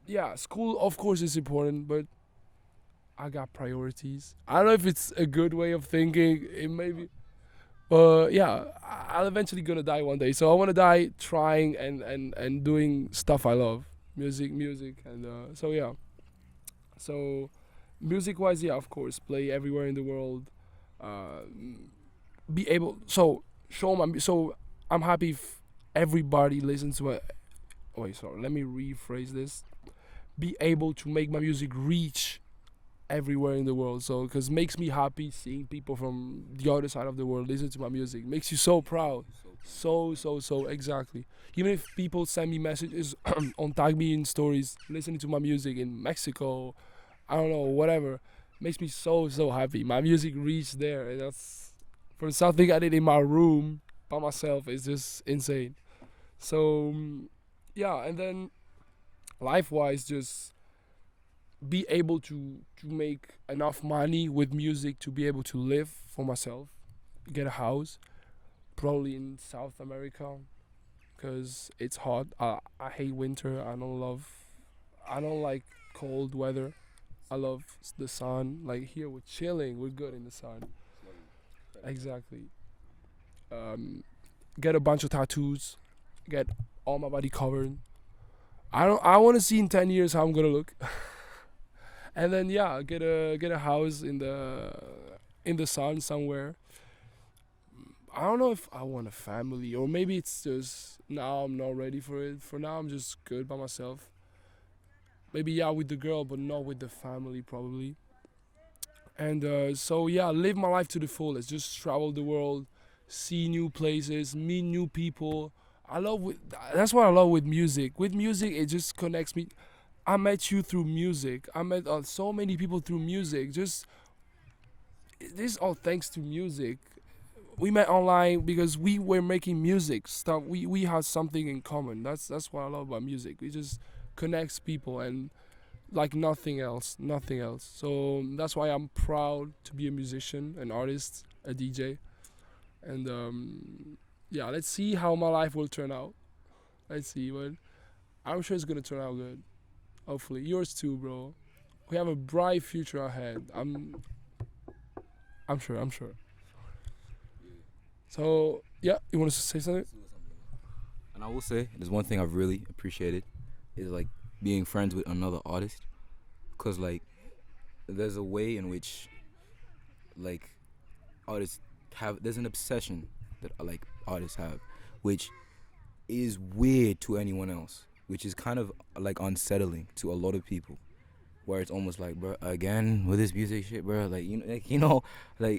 [SPEAKER 1] yeah, school, of course, is important, but I got priorities. I don't know if it's a good way of thinking. It may be. Yeah, I'll eventually gonna die one day. So I wanna die trying and doing stuff I love, music, and so yeah. So, music wise, yeah, of course, play everywhere in the world. Uh, be able so show my so I'm happy if everybody listens to my. Wait, sorry. Let me rephrase this. Be able to make my music reach everywhere in the world. So, because makes me happy seeing people from the other side of the world listen to my music. Makes you so proud. So exactly. Even if people send me messages on tag me in stories listening to my music in Mexico, I don't know, whatever, makes me so happy. My music reached there, and that's for something I did in my room by myself. It's just insane. So yeah, and then life wise, just be able to make enough money with music to be able to live for myself, get a house, probably in South America, because it's hot. I hate winter. I don't like cold weather. I love the sun. Like here, we're chilling. We're good in the sun. Exactly. Um, get a bunch of tattoos. Get all my body covered. I don't. I want to see in 10 years how I'm gonna look. And then yeah, get a house in the sun somewhere. I don't know if I want a family or maybe it's just now I'm not ready for it. For now, I'm just good by myself. Maybe yeah with the girl, but not with the family probably. And so yeah, live my life to the fullest. Just travel the world, see new places, meet new people. I love with that's what I love with music. With music, it just connects me. I met you through music. I met so many people through music. Just this is all thanks to music. We met online because we were making music stuff. We had something in common. That's what I love about music. It just connects people and like nothing else, nothing else. So that's why I'm proud to be a musician, an artist, a DJ, and yeah. Let's see how my life will turn out. Let's see, but I'm sure it's gonna turn out good. Hopefully, yours too, bro. We have a bright future ahead. I'm sure. I'm sure. So yeah, you want to say something?
[SPEAKER 2] And I will say, there's one thing I've really appreciated is like being friends with another artist, cause like there's a way in which like artists have there's an obsession that like artists have, which is weird to anyone else, which is kind of like unsettling to a lot of people. Where it's almost like, bro, again with this music shit, bro. Like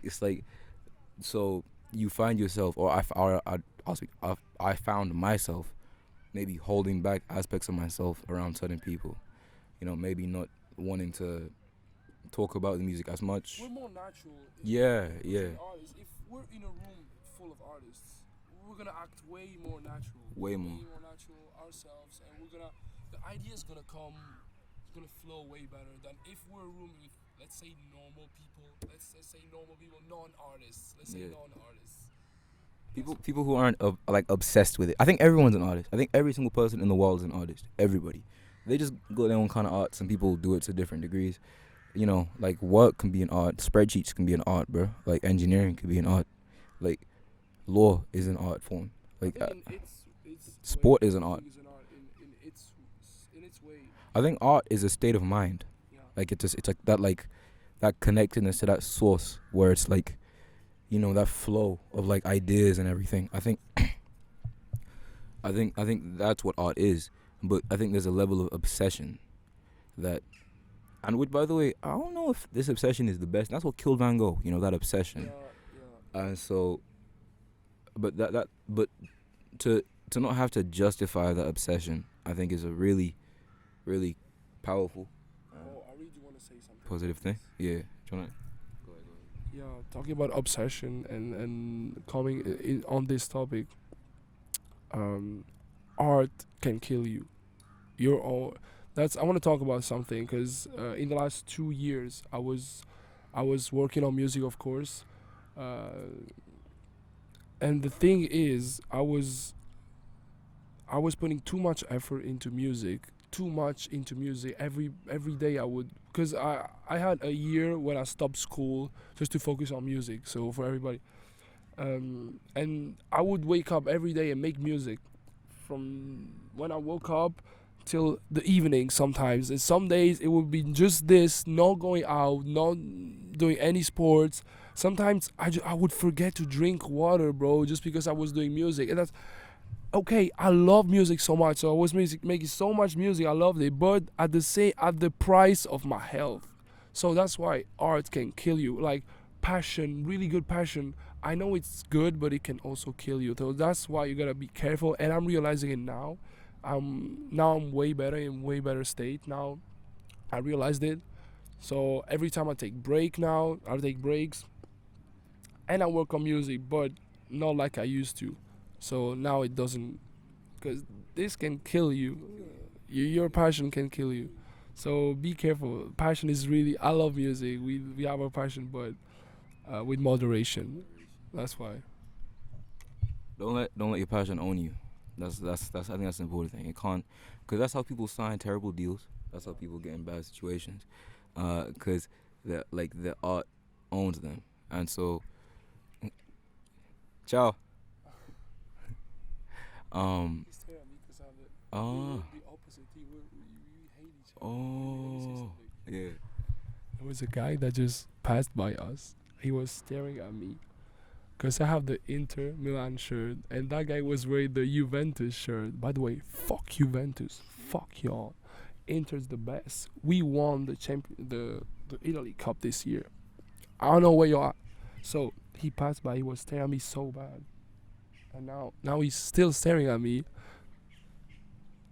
[SPEAKER 2] it's like so you find yourself, or I found myself maybe holding back aspects of myself around certain people. Maybe not wanting to talk about the music as much.
[SPEAKER 1] We're more natural.
[SPEAKER 2] Yeah, yeah.
[SPEAKER 1] Artists. If we're in a room full of artists, we're gonna act way more natural.
[SPEAKER 2] Way more.
[SPEAKER 1] Way more natural ourselves, and the idea's gonna come. It's gonna flow way better than if we're a room with, let's say, normal people. Let's say normal people, non-artists. Let's say
[SPEAKER 2] Yeah.
[SPEAKER 1] non-artists.
[SPEAKER 2] People who aren't like obsessed with it. I think everyone's an artist. I think every single person in the world is an artist. Everybody. They just go their own kind of art. Some people do it to different degrees. Like work can be an art. Spreadsheets can be an art, bro. Like engineering can be an art. Like law is an art form. Like
[SPEAKER 1] It's
[SPEAKER 2] sport is an art.
[SPEAKER 1] Is an art in its way.
[SPEAKER 2] I think art is a state of mind.
[SPEAKER 1] Yeah.
[SPEAKER 2] Like it's like that connectedness to that source where it's like, that flow of like ideas and everything. I think that's what art is. But I think there's a level of obsession that, and which, by the way, I don't know if this obsession is the best. That's what killed Van Gogh. That obsession.
[SPEAKER 1] Yeah.
[SPEAKER 2] And so, but but to not have to justify that obsession, I think is a really, really powerful,
[SPEAKER 1] I really do want to say something.
[SPEAKER 2] positive thing. Yeah. Do you wanna?
[SPEAKER 1] Yeah, talking about obsession and coming in on this topic, art can kill you. You're all. That's I want to talk about something because in the last 2 years I was working on music, of course, and the thing is I was putting too much effort into music, too much into music every day. I would because I had a year when I stopped school just to focus on music. So for everybody, and I would wake up every day and make music from when I woke up till the evening sometimes. And some days it would be just this, not going out, not doing any sports. Sometimes I would forget to drink water, bro, just because I was doing music. And that's okay. I love music so much. So I was making so much music. I loved it, but at the price of my health. So that's why art can kill you. Like passion, really good passion. I know it's good, but it can also kill you. So that's why you gotta be careful. And I'm realizing it now. Now I'm way better, in way better state now. I realized it. So every time I take breaks and I work on music, but not like I used to. So now it doesn't, because this can kill you. Your passion can kill you. So be careful. Passion is really. I love music. We have our passion, but with moderation. That's why.
[SPEAKER 2] Don't let your passion own you. That's I think that's the important thing. It can't, because that's how people sign terrible deals. That's how people get in bad situations. Because the art owns them, and so ciao.
[SPEAKER 1] He's staring at me because I'm
[SPEAKER 2] Oh,
[SPEAKER 1] the opposite. We hate each other.
[SPEAKER 2] oh, yeah.
[SPEAKER 1] There was a guy that just passed by us. He was staring at me because I have the Inter Milan shirt, and that guy was wearing the Juventus shirt. By the way, fuck Juventus, fuck y'all. Inter's the best. We won the Italy Cup this year. I don't know where you are. So he passed by. He was staring at me so bad, and now he's still staring at me.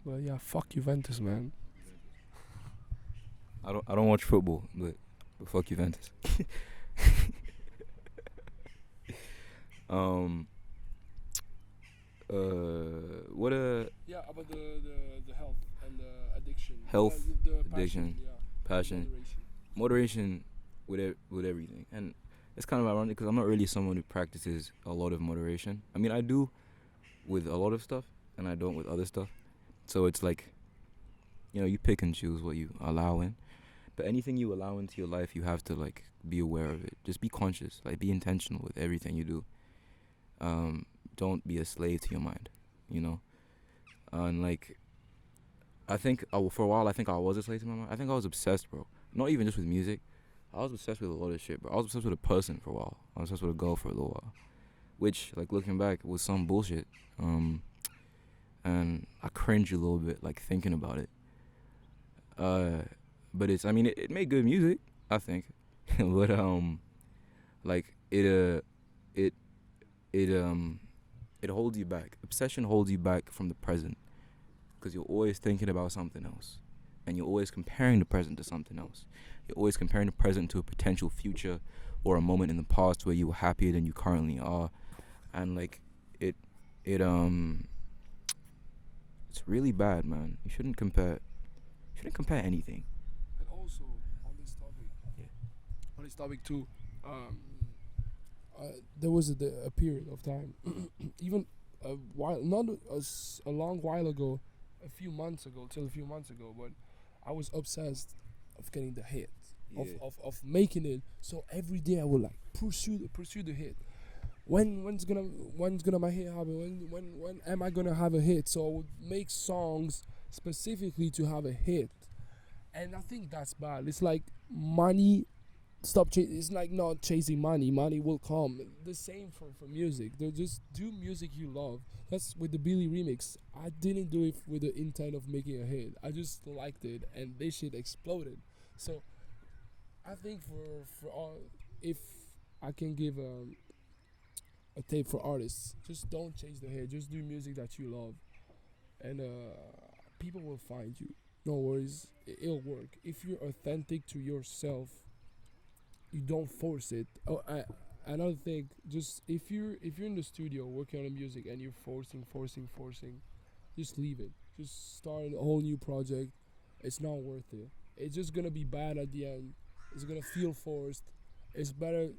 [SPEAKER 1] But yeah, fuck Juventus, man.
[SPEAKER 2] I don't watch football, but fuck Juventus. um. What a
[SPEAKER 1] Yeah, about the health and the addiction.
[SPEAKER 2] Health,
[SPEAKER 1] the
[SPEAKER 2] addiction,
[SPEAKER 1] passion, yeah,
[SPEAKER 2] passion, moderation with everything, and it's kind of ironic because I'm not really someone who practices a lot of moderation. I mean, I do with a lot of stuff, and I don't with other stuff. So it's like, you pick and choose what you allow in. But anything you allow into your life, you have to like be aware of it. Just be conscious, like be intentional with everything you do. Don't be a slave to your mind, you know. And like, I think for a while, I think I was a slave to my mind. I think I was obsessed, bro. Not even just with music. I was obsessed with a lot of shit, bro. I was obsessed with a person for a while. I was obsessed with a girl for a little while, which, like, looking back, was some bullshit. And I cringe a little bit, like, thinking about it. But I mean, it made good music, I think. But like it holds you back. Obsession holds you back from the present, because you're always thinking about something else, and you're always comparing the present to something else. You're always comparing the present to a potential future or a moment in the past where you were happier than you currently are, and like it it's really bad, man. You shouldn't compare. Anything.
[SPEAKER 1] And also on this topic,
[SPEAKER 2] Yeah.
[SPEAKER 1] on this topic too, there was a period of time, even a while, not a long while ago, a few months ago, but I was obsessed of getting the hit, of making it. So every day I would like pursue the hit. When's gonna my hit happen? When am I gonna have a hit? So I would make songs specifically to have a hit, and I think that's bad. It's like money. It's like not chasing money. Money will come. The same for music. They just do music you love. That's with the Billy remix. I didn't do it with the intent of making a hit. I just liked it, and this shit exploded. So I think for all, if I can give a tape for artists, just don't chase the hit. Just do music that you love, and people will find you. No worries, it'll work. If you're authentic to yourself, you don't force it. Another thing, just if you're in the studio working on the music and you're forcing, just leave it. Just start a whole new project. It's not worth it. It's just gonna be bad at the end. It's gonna feel forced. It's better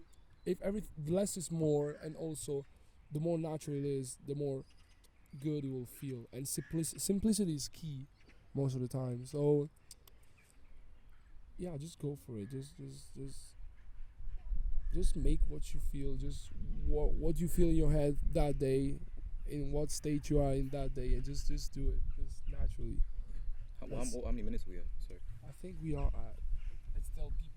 [SPEAKER 1] if less is more, and also the more natural it is, the more good it will feel. And simplicity is key most of the time. So yeah, just go for it. Just make what you feel. Just what you feel in your head that day, in what state you are in that day, and just do it. Just naturally.
[SPEAKER 2] How many minutes we at? Sorry.
[SPEAKER 1] I think we are at. Let's tell people.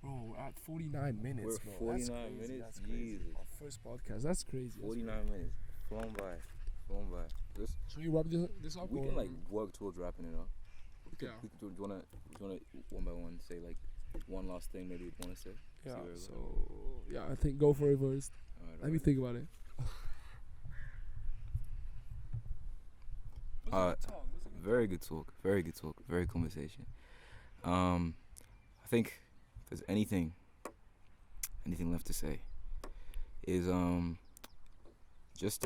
[SPEAKER 1] Bro, we're at 49 minutes.
[SPEAKER 2] We're
[SPEAKER 1] bro.
[SPEAKER 2] 49
[SPEAKER 1] That's crazy.
[SPEAKER 2] minutes?
[SPEAKER 1] That's crazy.
[SPEAKER 2] Jesus.
[SPEAKER 1] Our first podcast. That's crazy.
[SPEAKER 2] 49 minutes. Flown by.
[SPEAKER 1] Should we wrap this up?
[SPEAKER 2] We
[SPEAKER 1] or?
[SPEAKER 2] can like work towards wrapping it up.
[SPEAKER 1] Yeah.
[SPEAKER 2] Do you wanna one by one say like one last thing maybe you'd wanna say?
[SPEAKER 1] Yeah. So yeah, I think go for it first. Let me think about it.
[SPEAKER 2] Very good talk. Very good talk. Very conversation. I think if there's anything left to say is just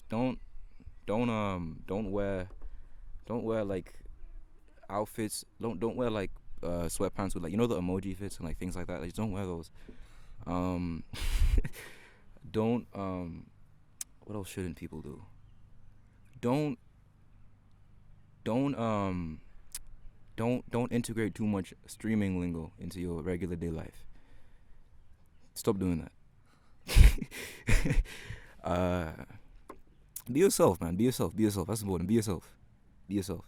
[SPEAKER 2] don't wear Don't wear like outfits. Don't wear like sweatpants with like the emoji fits and like things like that. Like don't wear those. Um, don't what else shouldn't people do? Don't don't um don't integrate too much streaming lingo into your regular day life. Stop doing that. uh, be yourself, man. Be yourself. Be yourself. That's important. Be yourself. Be yourself.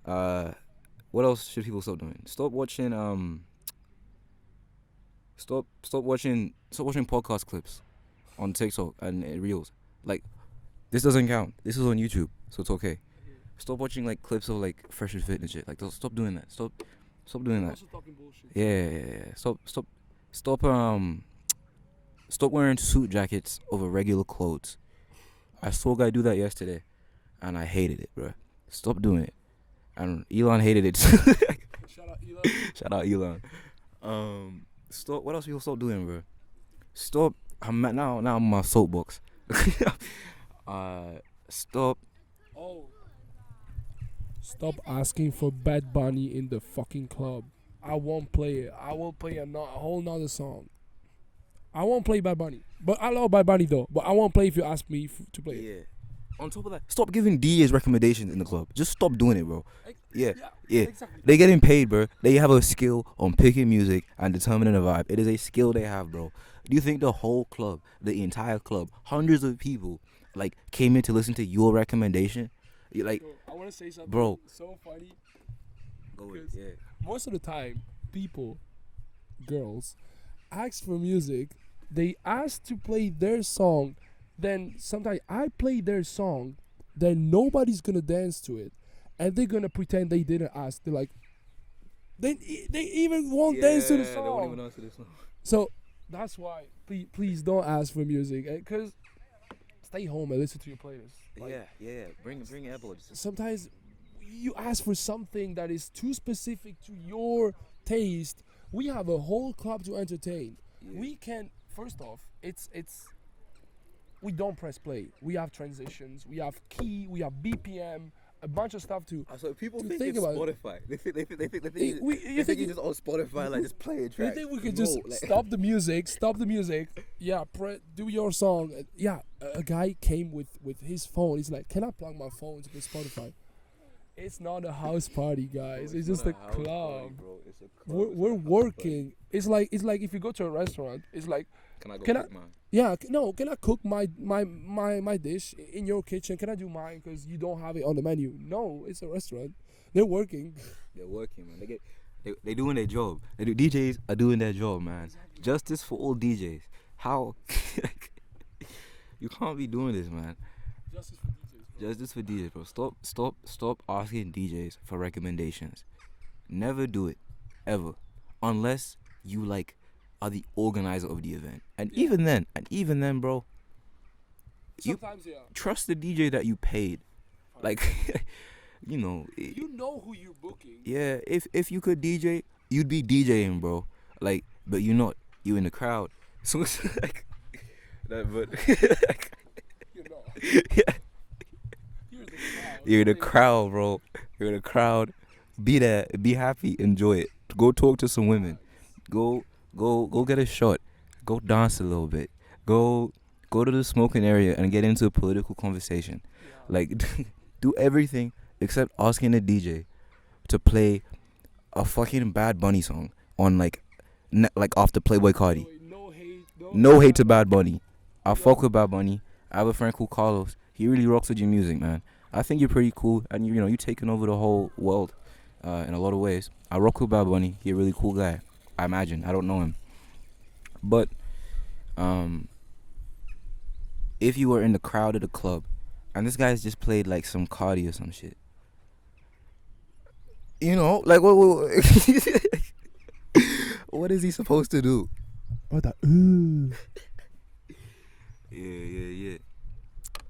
[SPEAKER 2] What else should people stop doing? Stop watching podcast clips on TikTok and Reels. Like this doesn't count. This is on YouTube, so it's okay. Stop watching like clips of like Fresh and Fit and shit. Like stop doing that. Stop doing that.
[SPEAKER 1] Also talking bullshit.
[SPEAKER 2] Yeah. Stop wearing suit jackets over regular clothes. I saw a guy do that yesterday, and I hated it, bro. Stop doing it. And Elon hated it.
[SPEAKER 1] Shout out Elon.
[SPEAKER 2] Shout out Elon. Stop. What else people stop doing, bro? Stop. Now I'm on my soapbox. Stop.
[SPEAKER 1] Oh. Stop asking for Bad Bunny in the fucking club. I won't play it. I will play a whole nother song. I won't play Bad Bunny. But I love Bad Bunny though. But I won't play if you ask me to play it.
[SPEAKER 2] Yeah. On top of that, stop giving DJs recommendations in the club. Just stop doing it, bro. Yeah.
[SPEAKER 1] Exactly.
[SPEAKER 2] They're getting paid, bro. They have a skill on picking music and determining a vibe. It is a skill they have, bro. Do you think the whole club, the entire club, hundreds of people, like, came in to listen to your recommendation? You're like,
[SPEAKER 1] Bro, I want to say something
[SPEAKER 2] bro.
[SPEAKER 1] so funny.
[SPEAKER 2] Go
[SPEAKER 1] Because
[SPEAKER 2] yeah.
[SPEAKER 1] most of the time, girls, ask for music. They ask to play their song. Then sometimes I play their song. Then nobody's going to dance to it. And they're going to pretend they didn't ask. They're like, they even won't dance to the song.
[SPEAKER 2] They won't even answer the song.
[SPEAKER 1] So that's why, please don't ask for music. Because stay home and listen to your playlist. Like,
[SPEAKER 2] Yeah. Bring AirPods.
[SPEAKER 1] sometimes you ask for something that is too specific to your taste. We have a whole club to entertain.
[SPEAKER 2] Yeah.
[SPEAKER 1] We can, first off, it's we don't press play. We have transitions, we have key, we have BPM, a bunch of stuff to.
[SPEAKER 2] So people
[SPEAKER 1] to
[SPEAKER 2] think
[SPEAKER 1] think
[SPEAKER 2] it's
[SPEAKER 1] about
[SPEAKER 2] Spotify. They think
[SPEAKER 1] you think
[SPEAKER 2] it's just on Spotify, like just play a
[SPEAKER 1] you
[SPEAKER 2] track.
[SPEAKER 1] think we could just stop the music? Yeah, do your song. Yeah, a guy came with his phone. He's like, "Can I plug my phone to Spotify?" It's not a house party, guys.
[SPEAKER 2] Bro,
[SPEAKER 1] it's just a
[SPEAKER 2] not house
[SPEAKER 1] club.
[SPEAKER 2] party, bro. It's a club.
[SPEAKER 1] We're working. It's like if you go to a restaurant. It's like,
[SPEAKER 2] Can I go
[SPEAKER 1] Can
[SPEAKER 2] cook mine?
[SPEAKER 1] yeah, can I cook my dish in your kitchen? Can I do mine because you don't have it on the menu? No, it's a restaurant. They're working.
[SPEAKER 2] They're working, man. They doing their job. DJs are doing their job, man.
[SPEAKER 1] Exactly.
[SPEAKER 2] Justice for all DJs. How? You can't be doing this, man.
[SPEAKER 1] Justice for DJs. Bro.
[SPEAKER 2] Justice for DJs, bro. Stop asking DJs for recommendations. Never do it, ever, unless you like are the organizer of the event. And even then, bro,
[SPEAKER 1] Sometimes, yeah.
[SPEAKER 2] trust the DJ that you paid. Like, you know
[SPEAKER 1] who you're booking.
[SPEAKER 2] yeah. If you could DJ, you'd be DJing, bro. Like, but you're not. You in the crowd. So it's like that, but
[SPEAKER 1] You're not.
[SPEAKER 2] yeah.
[SPEAKER 1] You're
[SPEAKER 2] You're in the crowd, bro. You're in the crowd. Be there. Be happy. Enjoy it. Go talk to some women. Go get a shot. Go dance a little bit. Go to the smoking area and get into a political conversation.
[SPEAKER 1] Yeah.
[SPEAKER 2] Like, do everything except asking the DJ to play a fucking Bad Bunny song on like after Playboy Cardi. No hate to Bad Bunny. I fuck with Bad Bunny. I have a friend called Carlos. He really rocks with your music, man. I think you're pretty cool, and you taking over the whole world in a lot of ways. I rock with Bad Bunny. He's a really cool guy. I imagine. I don't know him, but if you were in the crowd of the club, and this guy's just played like some Cardi or some shit, like what what is he supposed to do?
[SPEAKER 1] What the?
[SPEAKER 2] Yeah.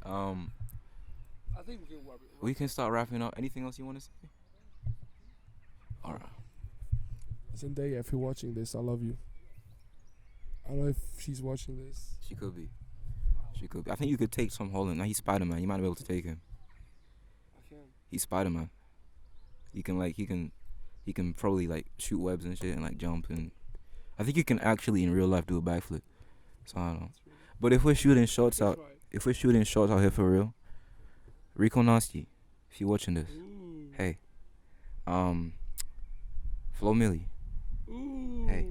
[SPEAKER 1] I think we can wrap it.
[SPEAKER 2] We can start wrapping up. Anything else you want to say? All right.
[SPEAKER 1] Zendaya, if you're watching this, I love you. I don't know if she's watching this.
[SPEAKER 2] She could be. I think you could take Tom Holland. Now he's Spider-Man. You might be able to take him.
[SPEAKER 1] I can.
[SPEAKER 2] He's Spider-Man. He can like he can probably like shoot webs and shit and like jump, and I think you can actually in real life do a backflip. So I don't know. But if we're shooting shots out, here for real, Rico Nasty, if you're watching this,
[SPEAKER 1] Ooh.
[SPEAKER 2] hey, Flo Milli,
[SPEAKER 1] Ooh.
[SPEAKER 2] hey,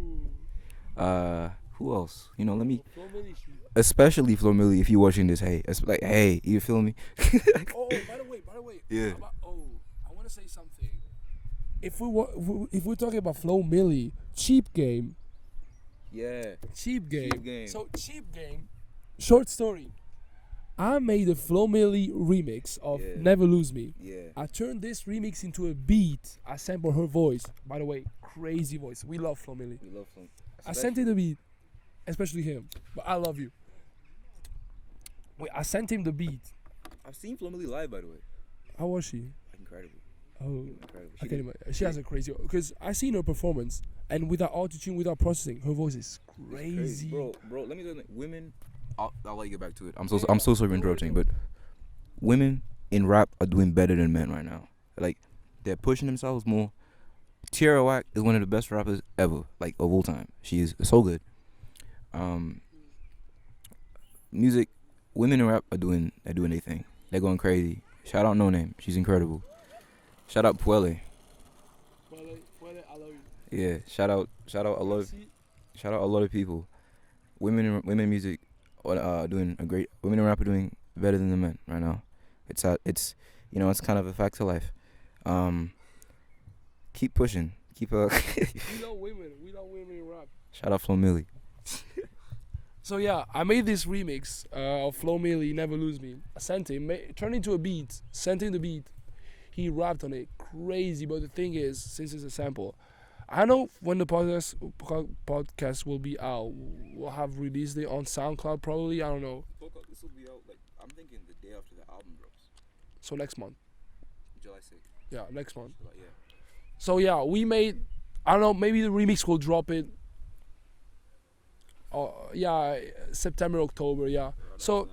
[SPEAKER 2] who else? You know, let me,
[SPEAKER 1] Flo Milli.
[SPEAKER 2] especially Flo Milli, if you're watching this, hey, it's like, hey, you feel me?
[SPEAKER 1] Oh, by the way.
[SPEAKER 2] Yeah.
[SPEAKER 1] I want to say something. If we're talking about Flo Milli, Cheap Game.
[SPEAKER 2] Yeah.
[SPEAKER 1] Cheap Game.
[SPEAKER 2] Cheap Game.
[SPEAKER 1] So Cheap Game. Short story. I made a Flo Milli remix of
[SPEAKER 2] Yeah.
[SPEAKER 1] Never Lose Me.
[SPEAKER 2] Yeah.
[SPEAKER 1] I turned this remix into a beat. I sampled her voice. By the way, crazy voice. We love Flo Milli.
[SPEAKER 2] We love Flo.
[SPEAKER 1] I sent him the beat, especially him. But I love you. Wait, I sent him the beat.
[SPEAKER 2] I've seen Flo Milli live, by the way.
[SPEAKER 1] How was she?
[SPEAKER 2] Incredible.
[SPEAKER 1] Oh,
[SPEAKER 2] Incredible.
[SPEAKER 1] I can't imagine. She has a crazy. Because I seen her performance, and without autotune, without processing, her voice is crazy.
[SPEAKER 2] Bro, let me tell you, women. I'll let you get back to it. I'm so sorry for interrupting, but women in rap are doing better than men right now. Like, they're pushing themselves more. Tierra Whack is one of the best rappers ever, like of all time. She is so good. Music, women in rap are doing their thing. They're going crazy. Shout out No Name, she's incredible. Shout out Puele.
[SPEAKER 1] Puele, I love you.
[SPEAKER 2] Yeah, shout out a lot of people. Women in music are doing a great. Women in rap are doing better than the men right now. It's it's kind of a fact of life. Keep pushing. We love
[SPEAKER 1] women. We love women in rap.
[SPEAKER 2] Shout out Flo Milli.
[SPEAKER 1] So yeah, I made this remix of Flo Milli, Never Lose Me. I sent him, turned into a beat, sent him the beat. He rapped on it, crazy. But the thing is, since it's a sample, I know when the podcast will be out, we'll have released it on SoundCloud probably. I don't know.
[SPEAKER 2] This will be out I'm thinking the day after the album drops.
[SPEAKER 1] So next month.
[SPEAKER 2] July 6th.
[SPEAKER 1] Yeah, next month.
[SPEAKER 2] Yeah.
[SPEAKER 1] So yeah, we made. I don't know. Maybe the remix will drop it. September, October. Yeah. So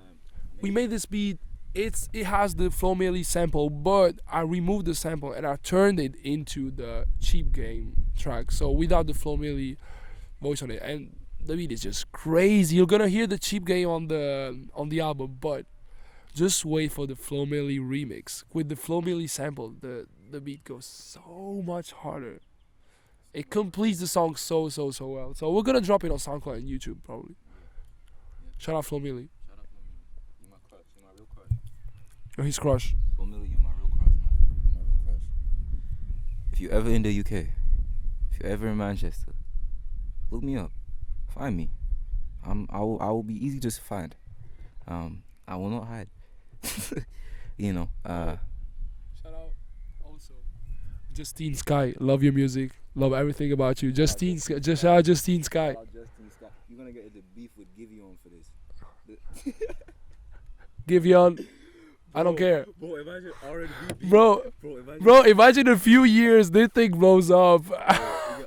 [SPEAKER 1] we made this beat. It has the Flo Milli sample, but I removed the sample and I turned it into the Cheap Game track. So without the Flo Milli voice on it, and the beat is just crazy. You're gonna hear the Cheap Game on the album, but just wait for the Flo Milli remix with the Flo Milli sample. The beat goes so much harder. It completes the song so well. So we're gonna drop it on SoundCloud and YouTube probably. Shout out Flo Milli.
[SPEAKER 2] Shout out Flo Milli. You're my crush. You're my real crush.
[SPEAKER 1] Oh, he's crush.
[SPEAKER 2] Flo Milli, you're my real crush, man. You're my real crush. If you're ever in the UK, if you're ever in Manchester, look me up. Find me. I will be easy to find. I will not hide.
[SPEAKER 1] Shout out also Justine Sky. Love your music. Love everything about you. Justine Sky. Just shout out Justine Sky.
[SPEAKER 2] You're gonna get the beef with Giveon for this.
[SPEAKER 1] Giveon. I don't care.
[SPEAKER 2] Bro, imagine R&B beef.
[SPEAKER 1] Bro, imagine a few years this thing blows up.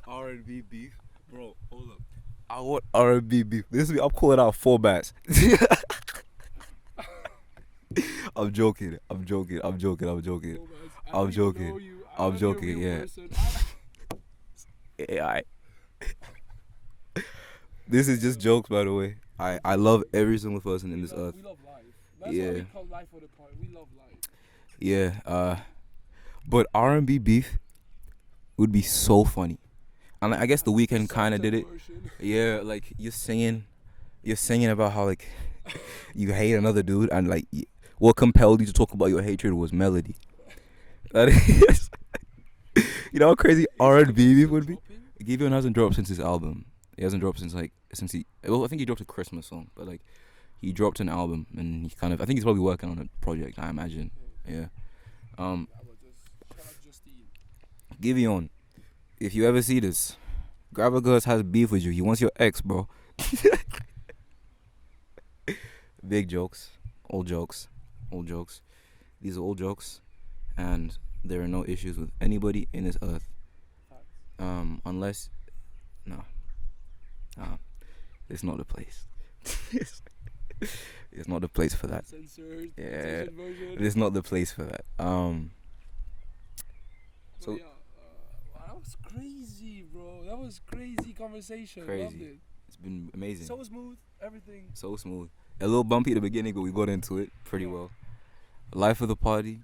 [SPEAKER 2] R&B beef. Bro, hold up. I want R&B beef. I'm calling out 4 bats. I'm joking, yeah. AI. This is just jokes, by the way. I love every single person in this earth.
[SPEAKER 1] We love life. That's why we call life for the part. We love life.
[SPEAKER 2] Yeah, but R&B beef would be so funny. And I guess The Weeknd kind of did it. Yeah, like you're singing about how like you hate another dude, and like what compelled you to talk about your hatred was melody. That is, you know how crazy R&B beef would be. Giveon hasn't dropped since his album. He hasn't dropped since I think he dropped a Christmas song, but like he dropped an album, and I think he's probably working on a project, I imagine. Yeah. Giveon, if you ever see this, Gravagerz has beef with you. He wants your ex, bro. Big jokes, old jokes. These are old jokes, and there are no issues with anybody in this earth. Unless, no, it's not the place. It's not the place for that.
[SPEAKER 1] Censored.
[SPEAKER 2] Yeah, it's not the place for that. So
[SPEAKER 1] yeah, that was crazy, bro. That was crazy conversation.
[SPEAKER 2] Crazy.
[SPEAKER 1] Loved it.
[SPEAKER 2] it's been amazing.
[SPEAKER 1] So smooth, everything.
[SPEAKER 2] So smooth. A little bumpy at the beginning, but we got into it pretty well. Life of the Party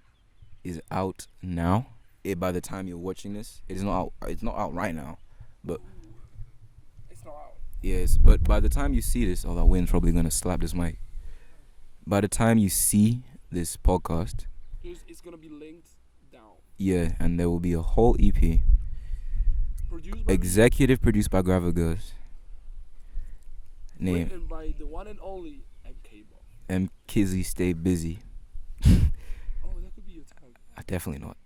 [SPEAKER 2] is out now. By the time you're watching this, it is not out. It's not out right now, but
[SPEAKER 1] It's not out.
[SPEAKER 2] yes. But by the time you see this, that wind's probably gonna slap this mic. By the time you see this podcast,
[SPEAKER 1] It's gonna be linked down.
[SPEAKER 2] yeah, and there will be a whole EP,
[SPEAKER 1] Produced by
[SPEAKER 2] executive produced by Gravagerz. Name
[SPEAKER 1] written by the one and only MKABOVE.
[SPEAKER 2] M Kizzy Stay Busy.
[SPEAKER 1] Oh, that could be your tag.
[SPEAKER 2] Definitely not.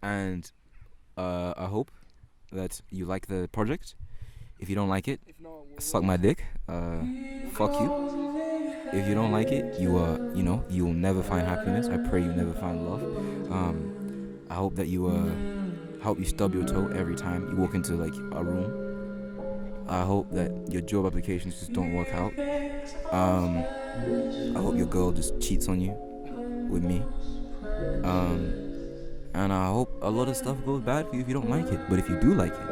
[SPEAKER 2] And I hope that you like the project. If you don't like it,
[SPEAKER 1] If not,
[SPEAKER 2] suck my dick. Fuck you. If you don't like it, you'll never find happiness. I pray you never find love. I hope that you stub your toe every time you walk into like a room. I hope that your job applications just don't work out. I hope your girl just cheats on you with me. And I hope a lot of stuff goes bad for you if you don't like it. But if you do like it,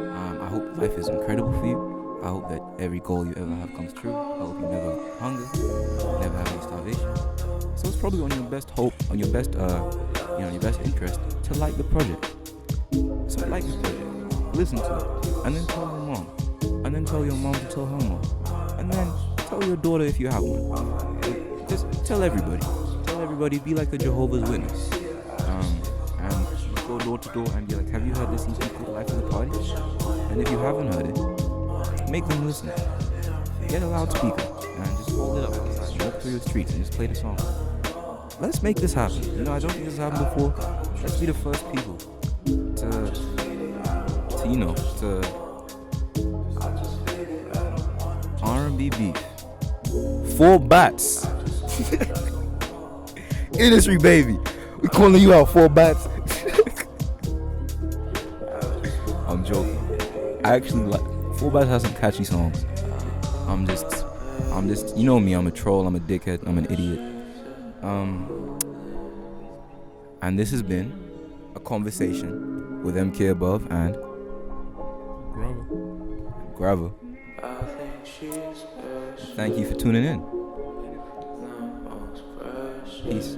[SPEAKER 2] I hope life is incredible for you. I hope that every goal you ever have comes true. I hope you never hunger, never have any starvation. So it's probably on your best hope, on your best, your best interest to like the project. So like the project, listen to it, and then tell your mom, and then tell your mom to tell her mom, and then tell your daughter if you have one. Just tell everybody. Be like a Jehovah's Witness, and go door to door and be like, have you heard this EP called Life of the Party? And if you haven't heard it, make them listen. Get a loudspeaker and just hold it up and walk through the streets and just play the song. Let's make this happen. I don't think this happened before. Let's be the first people to R&B beef. 4 bats. Industry baby. We calling you out 4 bats. I'm joking. I actually like 4 bats has some catchy songs. I'm just you know me, I'm a troll, I'm a dickhead, I'm an idiot. And this has been a conversation with MKABOVE and Grava. Thank you for tuning in. Peace.